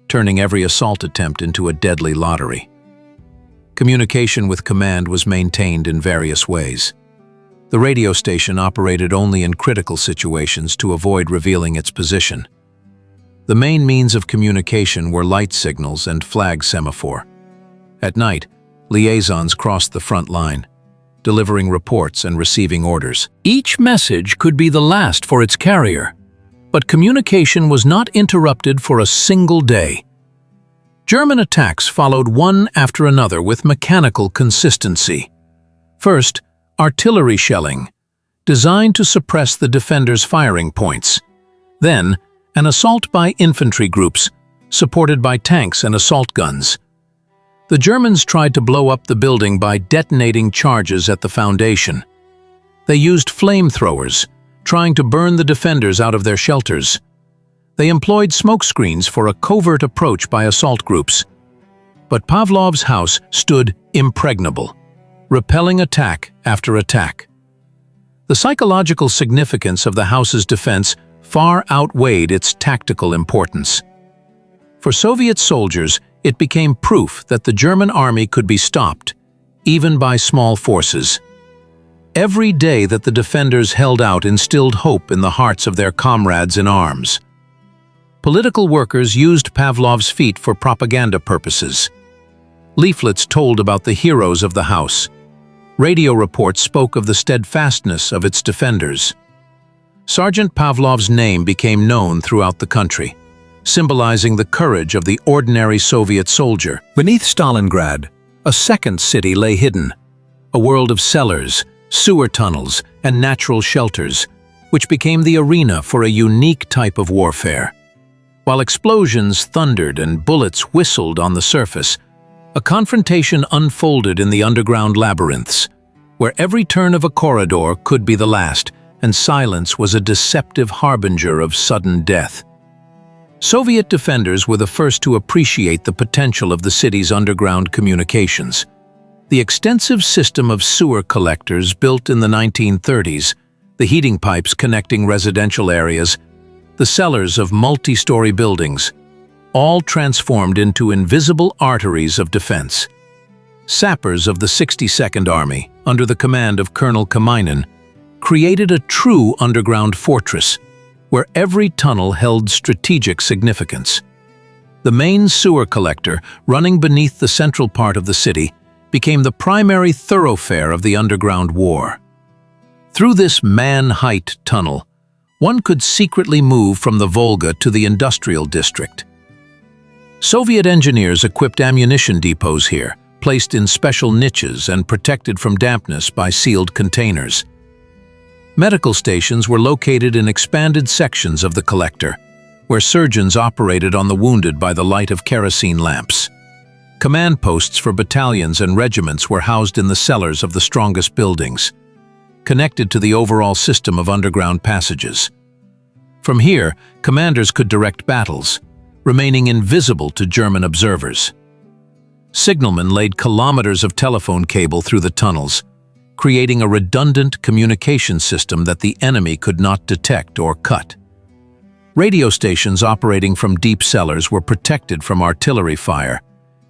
turning every assault attempt into a deadly lottery. Communication with command was maintained in various ways. The radio station operated only in critical situations to avoid revealing its position. The main means of communication were light signals and flag semaphore. At night, liaisons crossed the front line, delivering reports and receiving orders. Each message could be the last for its carrier, but communication was not interrupted for a single day. German attacks followed one after another with mechanical consistency. First, artillery shelling, designed to suppress the defenders' firing points. Then, an assault by infantry groups, supported by tanks and assault guns. The Germans tried to blow up the building by detonating charges at the foundation. They used flamethrowers, trying to burn the defenders out of their shelters. They employed smoke screens for a covert approach by assault groups. But Pavlov's house stood impregnable, repelling attack after attack. The psychological significance of the house's defense far outweighed its tactical importance. For Soviet soldiers, it became proof that the German army could be stopped, even by small forces. Every day that the defenders held out instilled hope in the hearts of their comrades in arms. Political workers used Pavlov's feat for propaganda purposes. Leaflets told about the heroes of the house. Radio reports spoke of the steadfastness of its defenders. Sergeant Pavlov's name became known throughout the country, symbolizing the courage of the ordinary Soviet soldier. Beneath Stalingrad, a second city lay hidden, a world of cellars, sewer tunnels, and natural shelters, which became the arena for a unique type of warfare. While explosions thundered and bullets whistled on the surface, a confrontation unfolded in the underground labyrinths, where every turn of a corridor could be the last, and silence was a deceptive harbinger of sudden death. Soviet defenders were the first to appreciate the potential of the city's underground communications. The extensive system of sewer collectors built in the 1930s, the heating pipes connecting residential areas, the cellars of multi-story buildings, all transformed into invisible arteries of defense. Sappers of the 62nd Army, under the command of Colonel Kamainin, created a true underground fortress, where every tunnel held strategic significance. The main sewer collector, running beneath the central part of the city, became the primary thoroughfare of the underground war. Through this man-height tunnel, one could secretly move from the Volga to the industrial district. Soviet engineers equipped ammunition depots here, placed in special niches and protected from dampness by sealed containers. Medical stations were located in expanded sections of the collector, where surgeons operated on the wounded by the light of kerosene lamps. Command posts for battalions and regiments were housed in the cellars of the strongest buildings, connected to the overall system of underground passages. From here, commanders could direct battles, remaining invisible to German observers. Signalmen laid kilometers of telephone cable through the tunnels, creating a redundant communication system that the enemy could not detect or cut. Radio stations operating from deep cellars were protected from artillery fire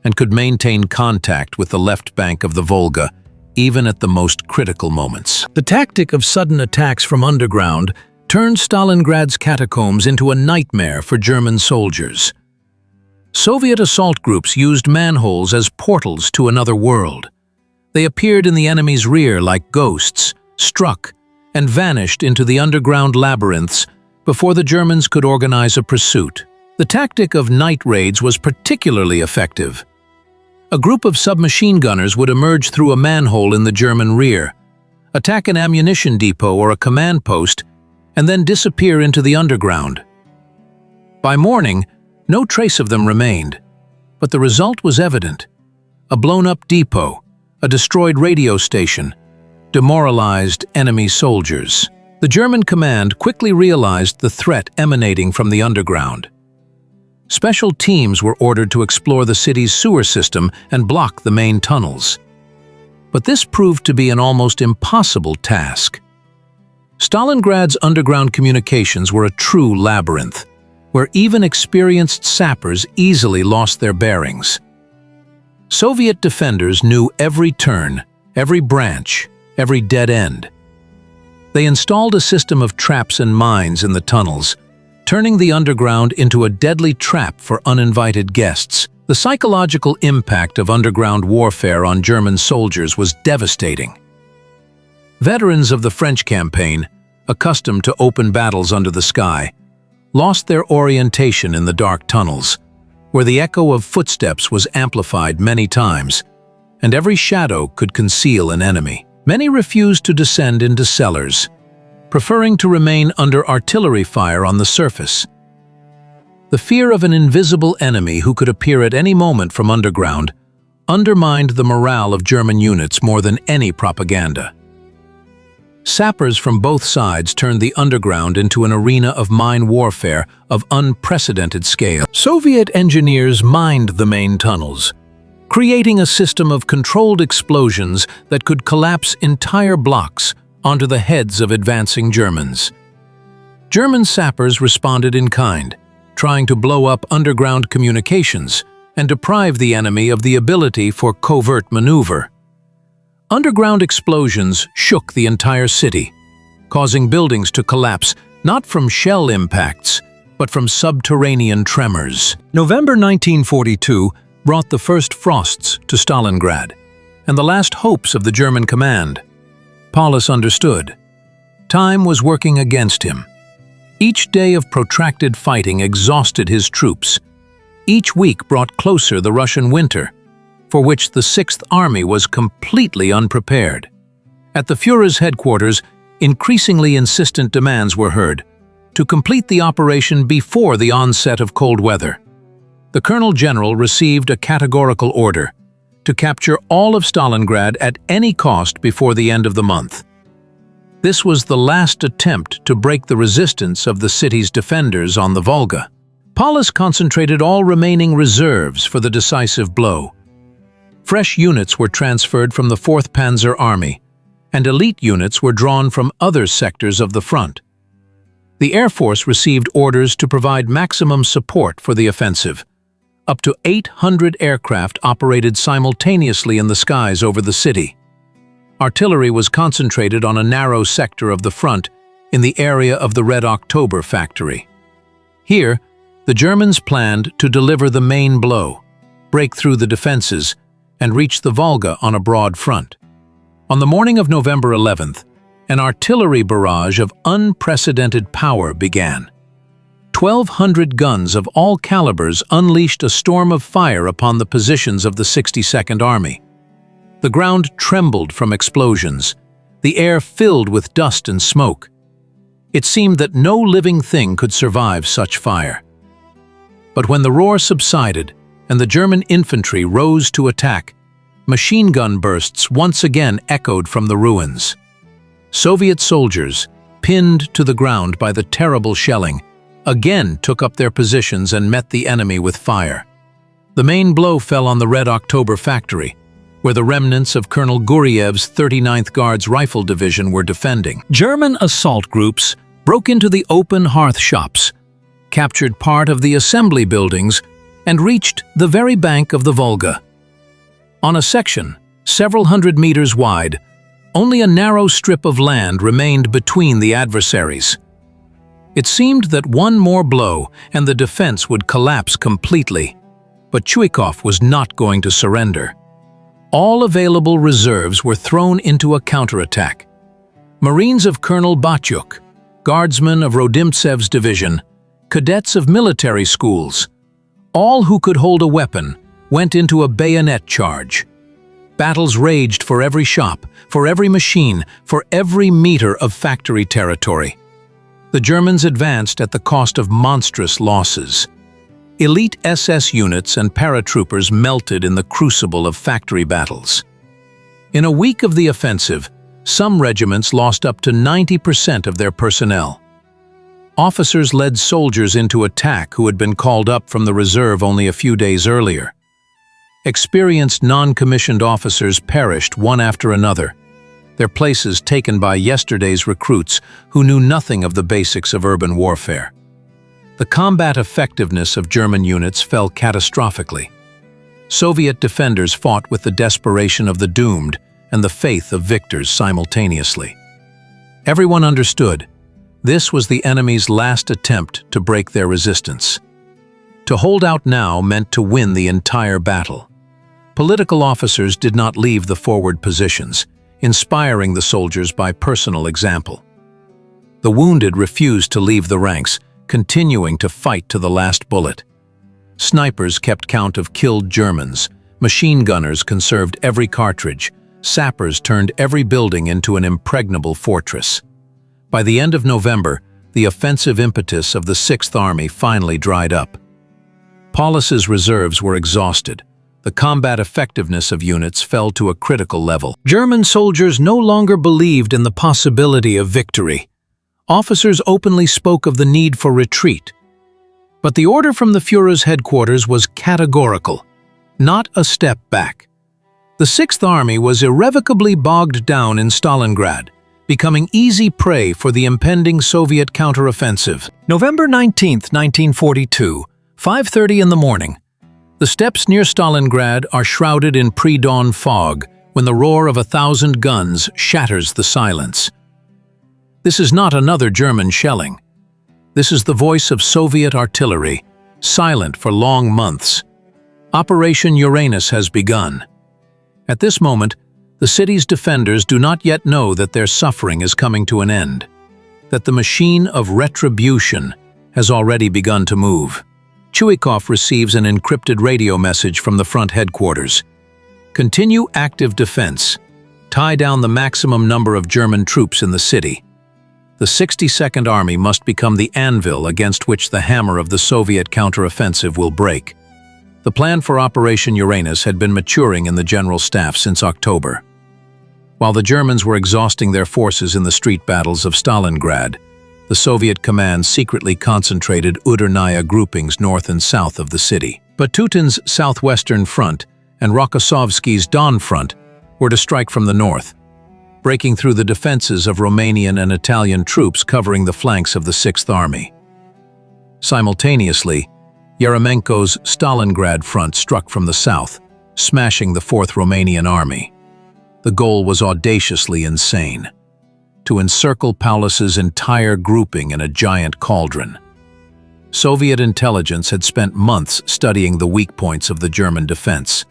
and could maintain contact with the left bank of the Volga, even at the most critical moments. The tactic of sudden attacks from underground turned Stalingrad's catacombs into a nightmare for German soldiers. Soviet assault groups used manholes as portals to another world. They appeared in the enemy's rear like ghosts, struck, and vanished into the underground labyrinths before the Germans could organize a pursuit. The tactic of night raids was particularly effective. A group of submachine gunners would emerge through a manhole in the German rear, attack an ammunition depot or a command post, and then disappear into the underground. By morning, no trace of them remained, but the result was evident. A blown-up depot, a destroyed radio station, demoralized enemy soldiers. The German command quickly realized the threat emanating from the underground. Special teams were ordered to explore the city's sewer system and block the main tunnels. But this proved to be an almost impossible task. Stalingrad's underground communications were a true labyrinth, where even experienced sappers easily lost their bearings. Soviet defenders knew every turn, every branch, every dead end. They installed a system of traps and mines in the tunnels, turning the underground into a deadly trap for uninvited guests. The psychological impact of underground warfare on German soldiers was devastating. Veterans of the French campaign, accustomed to open battles under the sky, lost their orientation in the dark tunnels, where the echo of footsteps was amplified many times, and every shadow could conceal an enemy. Many refused to descend into cellars, preferring to remain under artillery fire on the surface. The fear of an invisible enemy who could appear at any moment from underground undermined the morale of German units more than any propaganda. Sappers from both sides turned the underground into an arena of mine warfare of unprecedented scale. Soviet engineers mined the main tunnels, creating a system of controlled explosions that could collapse entire blocks onto the heads of advancing Germans. German sappers responded in kind, trying to blow up underground communications and deprive the enemy of the ability for covert maneuver. Underground explosions shook the entire city, causing buildings to collapse not from shell impacts, but from subterranean tremors. November 1942 brought the first frosts to Stalingrad, and the last hopes of the German command. Paulus understood. Time was working against him. Each day of protracted fighting exhausted his troops. Each week brought closer the Russian winter, for which the Sixth Army was completely unprepared. At the Führer's headquarters, increasingly insistent demands were heard to complete the operation before the onset of cold weather. The Colonel General received a categorical order to capture all of Stalingrad at any cost before the end of the month. This was the last attempt to break the resistance of the city's defenders on the Volga. Paulus concentrated all remaining reserves for the decisive blow. Fresh units were transferred from the 4th Panzer Army, and elite units were drawn from other sectors of the front. The Air Force received orders to provide maximum support for the offensive. Up to 800 aircraft operated simultaneously in the skies over the city. Artillery was concentrated on a narrow sector of the front in the area of the Red October factory. Here, the Germans planned to deliver the main blow, break through the defenses, and reach the Volga on a broad front. On the morning of November 11th, an artillery barrage of unprecedented power began. 1,200 guns of all calibers unleashed a storm of fire upon the positions of the 62nd Army. The ground trembled from explosions, the air filled with dust and smoke. It seemed that no living thing could survive such fire. But when the roar subsided and the German infantry rose to attack, machine gun bursts once again echoed from the ruins. Soviet soldiers, pinned to the ground by the terrible shelling, again took up their positions and met the enemy with fire. The main blow fell on the Red October factory, where the remnants of Colonel Guriev's 39th Guards Rifle Division were defending. German assault groups broke into the open hearth shops, captured part of the assembly buildings, and reached the very bank of the Volga. On a section, several hundred meters wide, only a narrow strip of land remained between the adversaries. It seemed that one more blow and the defense would collapse completely, but Chuikov was not going to surrender. All available reserves were thrown into a counterattack. Marines of Colonel Batyuk, guardsmen of Rodimtsev's division, cadets of military schools, all who could hold a weapon, went into a bayonet charge. Battles raged for every shop, for every machine, for every meter of factory territory. The Germans advanced at the cost of monstrous losses. Elite SS units and paratroopers melted in the crucible of factory battles. In a week of the offensive, some regiments lost up to 90% of their personnel. Officers led soldiers into attack who had been called up from the reserve only a few days earlier. Experienced non-commissioned officers perished one after another, their places taken by yesterday's recruits who knew nothing of the basics of urban warfare. The combat effectiveness of German units fell catastrophically. Soviet defenders fought with the desperation of the doomed and the faith of victors simultaneously. Everyone understood this was the enemy's last attempt to break their resistance. To hold out now meant to win the entire battle. Political officers did not leave the forward positions, inspiring the soldiers by personal example. The wounded refused to leave the ranks, continuing to fight to the last bullet. Snipers kept count of killed Germans, machine gunners conserved every cartridge, sappers turned every building into an impregnable fortress. By the end of November, the offensive impetus of the 6th Army finally dried up. Paulus's reserves were exhausted. The combat effectiveness of units fell to a critical level. German soldiers no longer believed in the possibility of victory. Officers openly spoke of the need for retreat. But the order from the Führer's headquarters was categorical, not a step back. The 6th Army was irrevocably bogged down in Stalingrad, becoming easy prey for the impending Soviet counteroffensive. November 19, 1942, 5:30 in the morning. The steppes near Stalingrad are shrouded in pre-dawn fog when the roar of 1,000 guns shatters the silence. This is not another German shelling. This is the voice of Soviet artillery, silent for long months. Operation Uranus has begun. At this moment, the city's defenders do not yet know that their suffering is coming to an end, that the machine of retribution has already begun to move. Chuikov receives an encrypted radio message from the front headquarters. Continue active defense. Tie down the maximum number of German troops in the city. The 62nd Army must become the anvil against which the hammer of the Soviet counteroffensive will break. The plan for Operation Uranus had been maturing in the General Staff since October. While the Germans were exhausting their forces in the street battles of Stalingrad, the Soviet command secretly concentrated Udernaya groupings north and south of the city. Batutin's southwestern front and Rokossovsky's Don front were to strike from the north, breaking through the defenses of Romanian and Italian troops covering the flanks of the Sixth Army. Simultaneously, Yeremenko's Stalingrad front struck from the south, smashing the Fourth Romanian Army. The goal was audaciously insane: to encircle Paulus's entire grouping in a giant cauldron. Soviet intelligence had spent months studying the weak points of the German defense.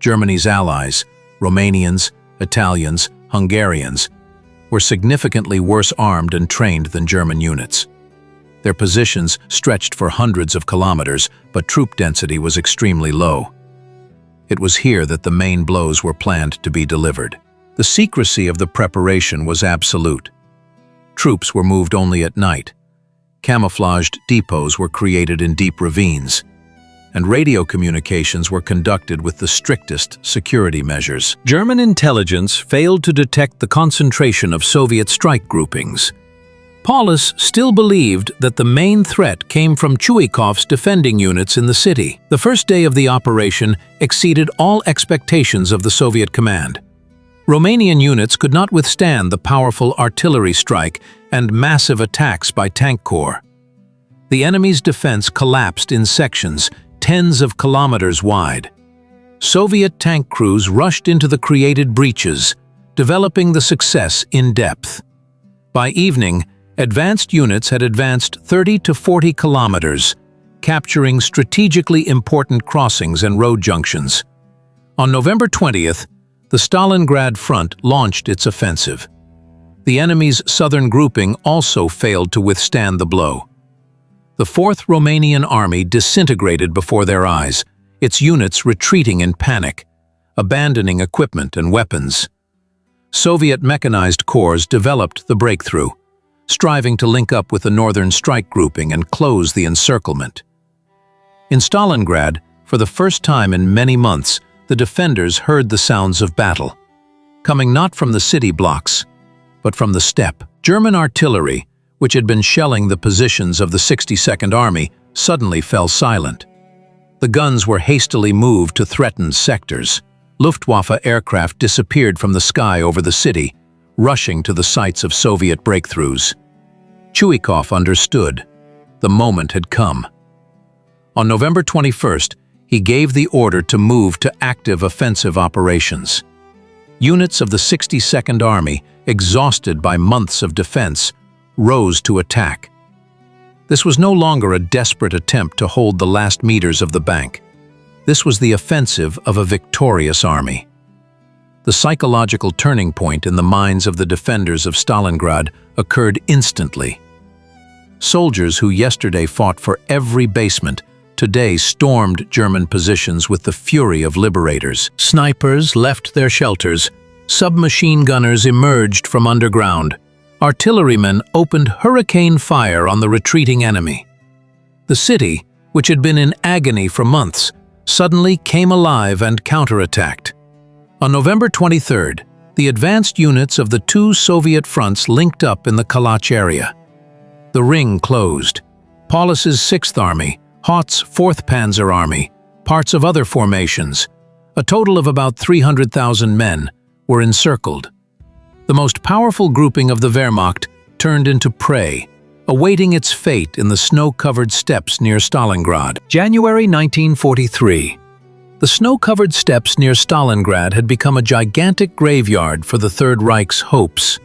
Germany's allies, Romanians, Italians, Hungarians, were significantly worse armed and trained than German units. Their positions stretched for hundreds of kilometers, but troop density was extremely low. It was here that the main blows were planned to be delivered. The secrecy of the preparation was absolute. Troops were moved only at night. Camouflaged depots were created in deep ravines, and radio communications were conducted with the strictest security measures. German intelligence failed to detect the concentration of Soviet strike groupings. Paulus still believed that the main threat came from Chuikov's defending units in the city. The first day of the operation exceeded all expectations of the Soviet command. Romanian units could not withstand the powerful artillery strike and massive attacks by tank corps. The enemy's defense collapsed in sections tens of kilometers wide. Soviet tank crews rushed into the created breaches, developing the success in depth. By evening, advanced units had advanced 30 to 40 kilometers, capturing strategically important crossings and road junctions. On November 20th, the Stalingrad front launched its offensive. The enemy's southern grouping also failed to withstand the blow. The Fourth Romanian Army disintegrated before their eyes, its units retreating in panic, abandoning equipment and weapons. Soviet mechanized corps developed the breakthrough, striving to link up with the northern strike grouping and close the encirclement. In Stalingrad, for the first time in many months, the defenders heard the sounds of battle, coming not from the city blocks, but from the steppe. German artillery, which had been shelling the positions of the 62nd Army, suddenly fell silent. The guns were hastily moved to threatened sectors. Luftwaffe aircraft disappeared from the sky over the city, rushing to the sites of Soviet breakthroughs. Chuikov understood. The moment had come. On November 21st, he gave the order to move to active offensive operations. Units of the 62nd Army, exhausted by months of defense, rose to attack. This was no longer a desperate attempt to hold the last meters of the bank. This was the offensive of a victorious army. The psychological turning point in the minds of the defenders of Stalingrad occurred instantly. Soldiers who yesterday fought for every basement today stormed German positions with the fury of liberators. Snipers left their shelters. Submachine gunners emerged from underground. Artillerymen opened hurricane fire on the retreating enemy. The city, which had been in agony for months, suddenly came alive and counterattacked. On November 23rd, the advanced units of the two Soviet fronts linked up in the Kalach area. The ring closed. Paulus's 6th Army, Hoth's 4th Panzer Army, parts of other formations, a total of about 300,000 men, were encircled. The most powerful grouping of the Wehrmacht turned into prey, awaiting its fate in the snow-covered steppes near Stalingrad. January 1943. The snow-covered steppes near Stalingrad had become a gigantic graveyard for the Third Reich's hopes.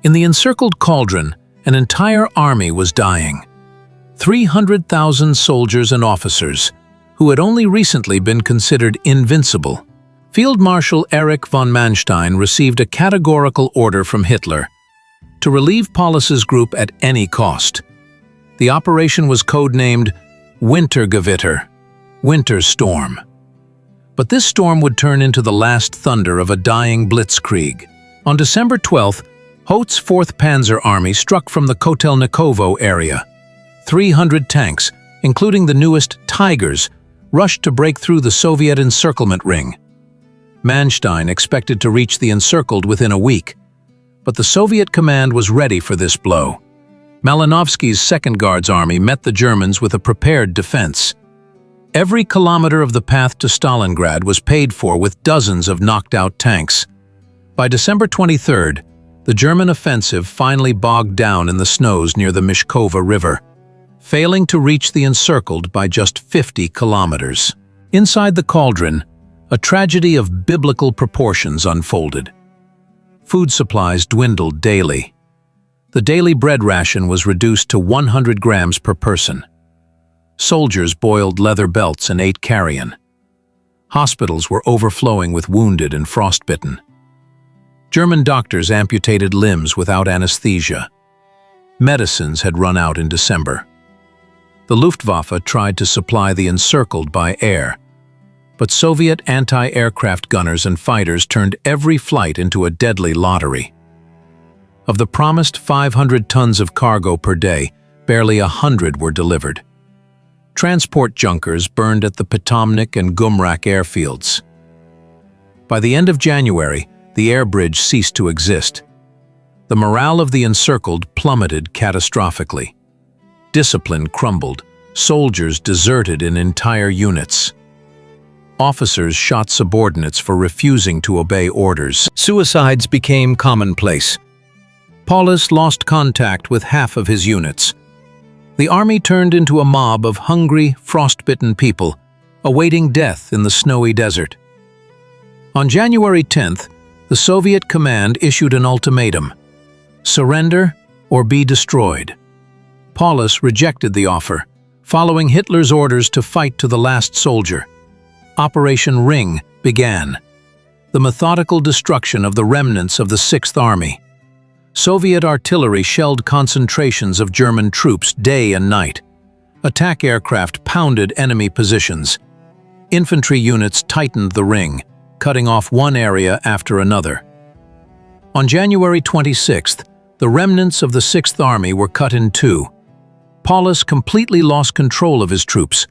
In the encircled cauldron, an entire army was dying. 300,000 soldiers and officers, who had only recently been considered invincible. Field Marshal Erich von Manstein received a categorical order from Hitler to relieve Paulus's group at any cost. The operation was codenamed Wintergewitter, Winter Storm. But this storm would turn into the last thunder of a dying blitzkrieg. On December 12th, Hoth's 4th Panzer Army struck from the Kotelnikovo area. 300 tanks, including the newest Tigers, rushed to break through the Soviet encirclement ring. Manstein expected to reach the encircled within a week, but the Soviet command was ready for this blow. Malinovsky's Second Guards Army met the Germans with a prepared defense. Every kilometer of the path to Stalingrad was paid for with dozens of knocked-out tanks. By December 23rd, the German offensive finally bogged down in the snows near the Mishkova River, failing to reach the encircled by just 50 kilometers. Inside the cauldron, a tragedy of biblical proportions unfolded. Food supplies dwindled daily. The daily bread ration was reduced to 100 grams per person. Soldiers boiled leather belts and ate carrion. Hospitals were overflowing with wounded and frostbitten. German doctors amputated limbs without anesthesia. Medicines had run out in December. The Luftwaffe tried to supply the encircled by air, but Soviet anti-aircraft gunners and fighters turned every flight into a deadly lottery. Of the promised 500 tons of cargo per day, barely 100 were delivered. Transport junkers burned at the Potomnik and Gumrak airfields. By the end of January, the air bridge ceased to exist. The morale of the encircled plummeted catastrophically. Discipline crumbled. Soldiers deserted in entire units. Officers shot subordinates for refusing to obey orders. Suicides became commonplace. Paulus lost contact with half of his units. The army turned into a mob of hungry, frostbitten people, awaiting death in the snowy desert. On January 10th, the Soviet command issued an ultimatum: surrender or be destroyed. Paulus rejected the offer, following Hitler's orders to fight to the last soldier. Operation Ring began, the methodical destruction of the remnants of the Sixth Army. Soviet artillery shelled concentrations of German troops day and night. Attack aircraft pounded enemy positions. Infantry units tightened the ring, cutting off one area after another. On January 26th, the remnants of the Sixth Army were cut in two. Paulus completely lost control of his troops.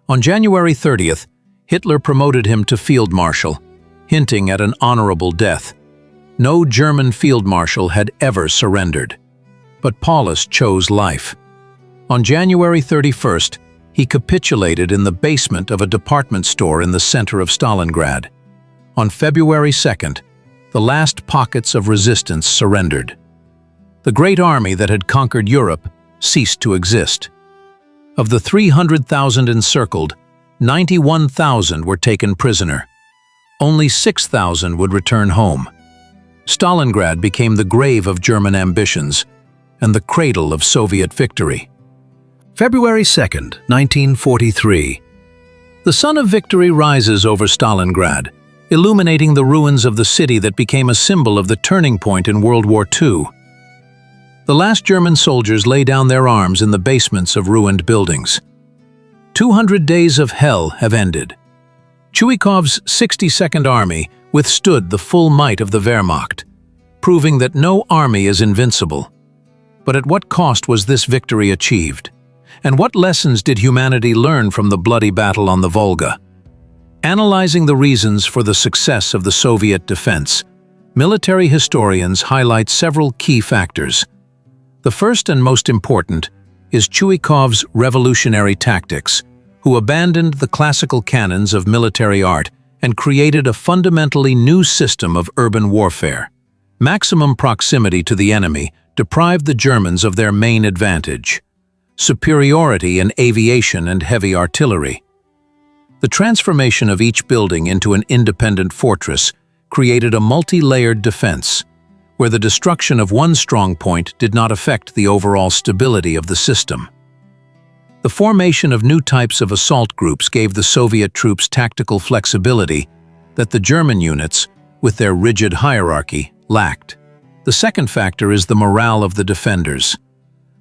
On January 30th, Hitler promoted him to field marshal, hinting at an honorable death. No German field marshal had ever surrendered. But Paulus chose life. On January 31st, he capitulated in the basement of a department store in the center of Stalingrad. On February 2nd, the last pockets of resistance surrendered. The great army that had conquered Europe ceased to exist. Of the 300,000 encircled, 91,000 were taken prisoner. Only 6,000 would return home. Stalingrad became the grave of German ambitions and the cradle of Soviet victory. February 2nd, 1943. The sun of victory rises over Stalingrad, illuminating the ruins of the city that became a symbol of the turning point in World War II. The last German soldiers lay down their arms in the basements of ruined buildings. 200 days of hell have ended. Chuikov's 62nd Army withstood the full might of the Wehrmacht, proving that no army is invincible. But at what cost was this victory achieved? And what lessons did humanity learn from the bloody battle on the Volga? Analyzing the reasons for the success of the Soviet defense, military historians highlight several key factors. The first and most important is Chuikov's revolutionary tactics, who abandoned the classical canons of military art and created a fundamentally new system of urban warfare. Maximum proximity to the enemy deprived the Germans of their main advantage: superiority in aviation and heavy artillery. The transformation of each building into an independent fortress created a multi-layered defense, where the destruction of one strong point did not affect the overall stability of the system. The formation of new types of assault groups gave the Soviet troops tactical flexibility that the German units, with their rigid hierarchy, lacked. The second factor is the morale of the defenders.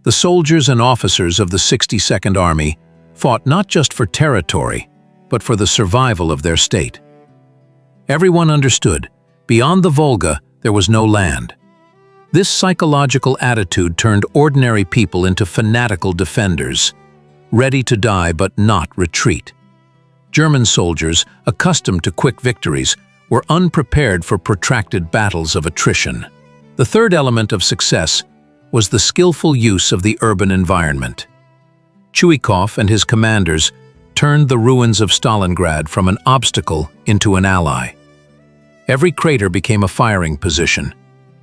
The soldiers and officers of the 62nd Army fought not just for territory, but for the survival of their state. Everyone understood, beyond the Volga, there was no land. This psychological attitude turned ordinary people into fanatical defenders, ready to die but not retreat. German soldiers, accustomed to quick victories, were unprepared for protracted battles of attrition. The third element of success was the skillful use of the urban environment. Chuikov and his commanders turned the ruins of Stalingrad from an obstacle into an ally. Every crater became a firing position,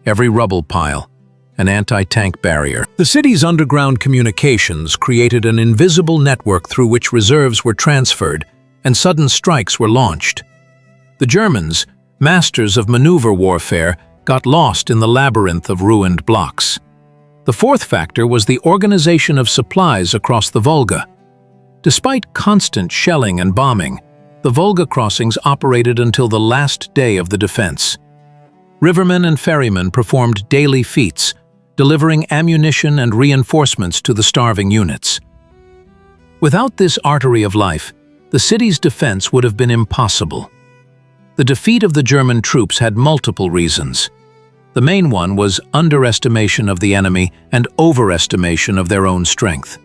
every rubble pile an anti-tank barrier. The city's underground communications created an invisible network through which reserves were transferred and sudden strikes were launched. The Germans, masters of maneuver warfare, got lost in the labyrinth of ruined blocks. The fourth factor was the organization of supplies across the Volga. Despite constant shelling and bombing, the Volga crossings operated until the last day of the defense. Rivermen and ferrymen performed daily feats, delivering ammunition and reinforcements to the starving units. Without this artery of life, the city's defense would have been impossible. The defeat of the German troops had multiple reasons. The main one was underestimation of the enemy and overestimation of their own strength.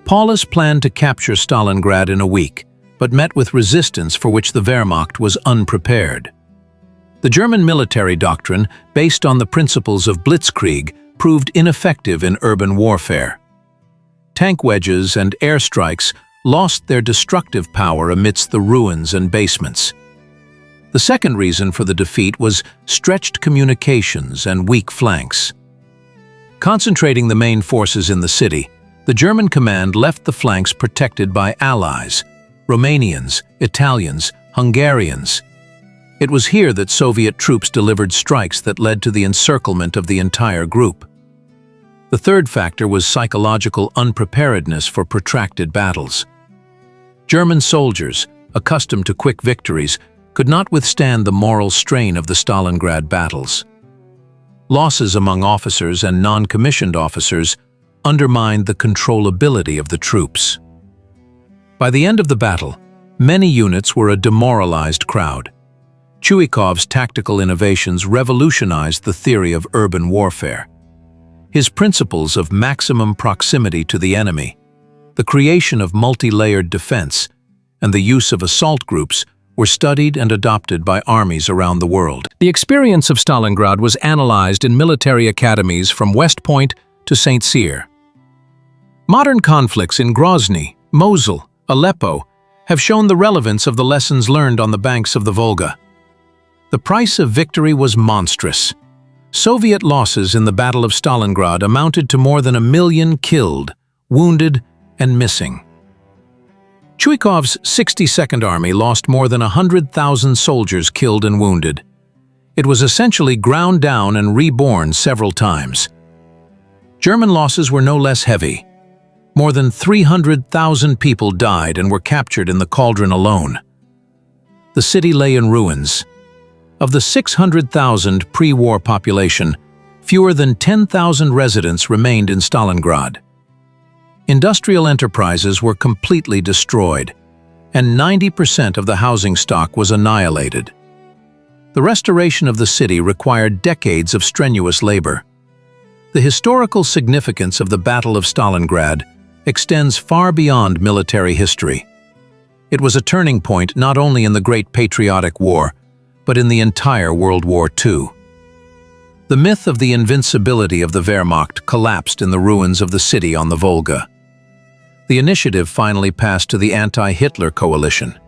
Paulus planned to capture Stalingrad in a week, but met with resistance for which the Wehrmacht was unprepared. The German military doctrine, based on the principles of blitzkrieg, proved ineffective in urban warfare. Tank wedges and airstrikes lost their destructive power amidst the ruins and basements. The second reason for the defeat was stretched communications and weak flanks. Concentrating the main forces in the city, the German command left the flanks protected by allies, Romanians, Italians, Hungarians. It was here that Soviet troops delivered strikes that led to the encirclement of the entire group. The third factor was psychological unpreparedness for protracted battles. German soldiers, accustomed to quick victories, could not withstand the moral strain of the Stalingrad battles. Losses among officers and non-commissioned officers undermined the controllability of the troops. By the end of the battle, many units were a demoralized crowd. Chuikov's tactical innovations revolutionized the theory of urban warfare. His principles of maximum proximity to the enemy, the creation of multi-layered defense, and the use of assault groups were studied and adopted by armies around the world. The experience of Stalingrad was analyzed in military academies from West Point to St. Cyr. Modern conflicts in Grozny, Mosul, Aleppo have shown the relevance of the lessons learned on the banks of the Volga. The price of victory was monstrous. Soviet losses in the Battle of Stalingrad amounted to more than 1 million killed, wounded, and missing. Chuikov's 62nd Army lost more than 100,000 soldiers killed and wounded. It was essentially ground down and reborn several times. German losses were no less heavy. More than 300,000 people died and were captured in the cauldron alone. The city lay in ruins. Of the 600,000 pre-war population, fewer than 10,000 residents remained in Stalingrad. Industrial enterprises were completely destroyed, and 90% of the housing stock was annihilated. The restoration of the city required decades of strenuous labor. The historical significance of the Battle of Stalingrad extends far beyond military history. It was a turning point not only in the Great Patriotic War, but in the entire World War II. The myth of the invincibility of the Wehrmacht collapsed in the ruins of the city on the Volga. The initiative finally passed to the anti-Hitler coalition.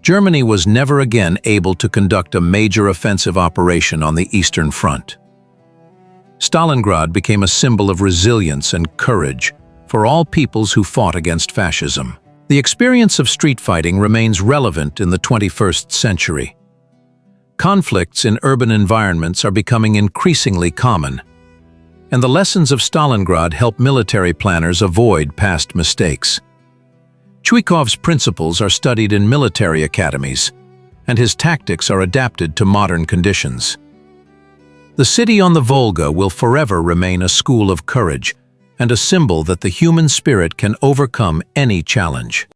Germany was never again able to conduct a major offensive operation on the Eastern Front. Stalingrad became a symbol of resilience and courage for all peoples who fought against fascism. The experience of street fighting remains relevant in the 21st century. Conflicts in urban environments are becoming increasingly common, and the lessons of Stalingrad help military planners avoid past mistakes. Chuikov's principles are studied in military academies, and his tactics are adapted to modern conditions. The city on the Volga will forever remain a school of courage and a symbol that the human spirit can overcome any challenge.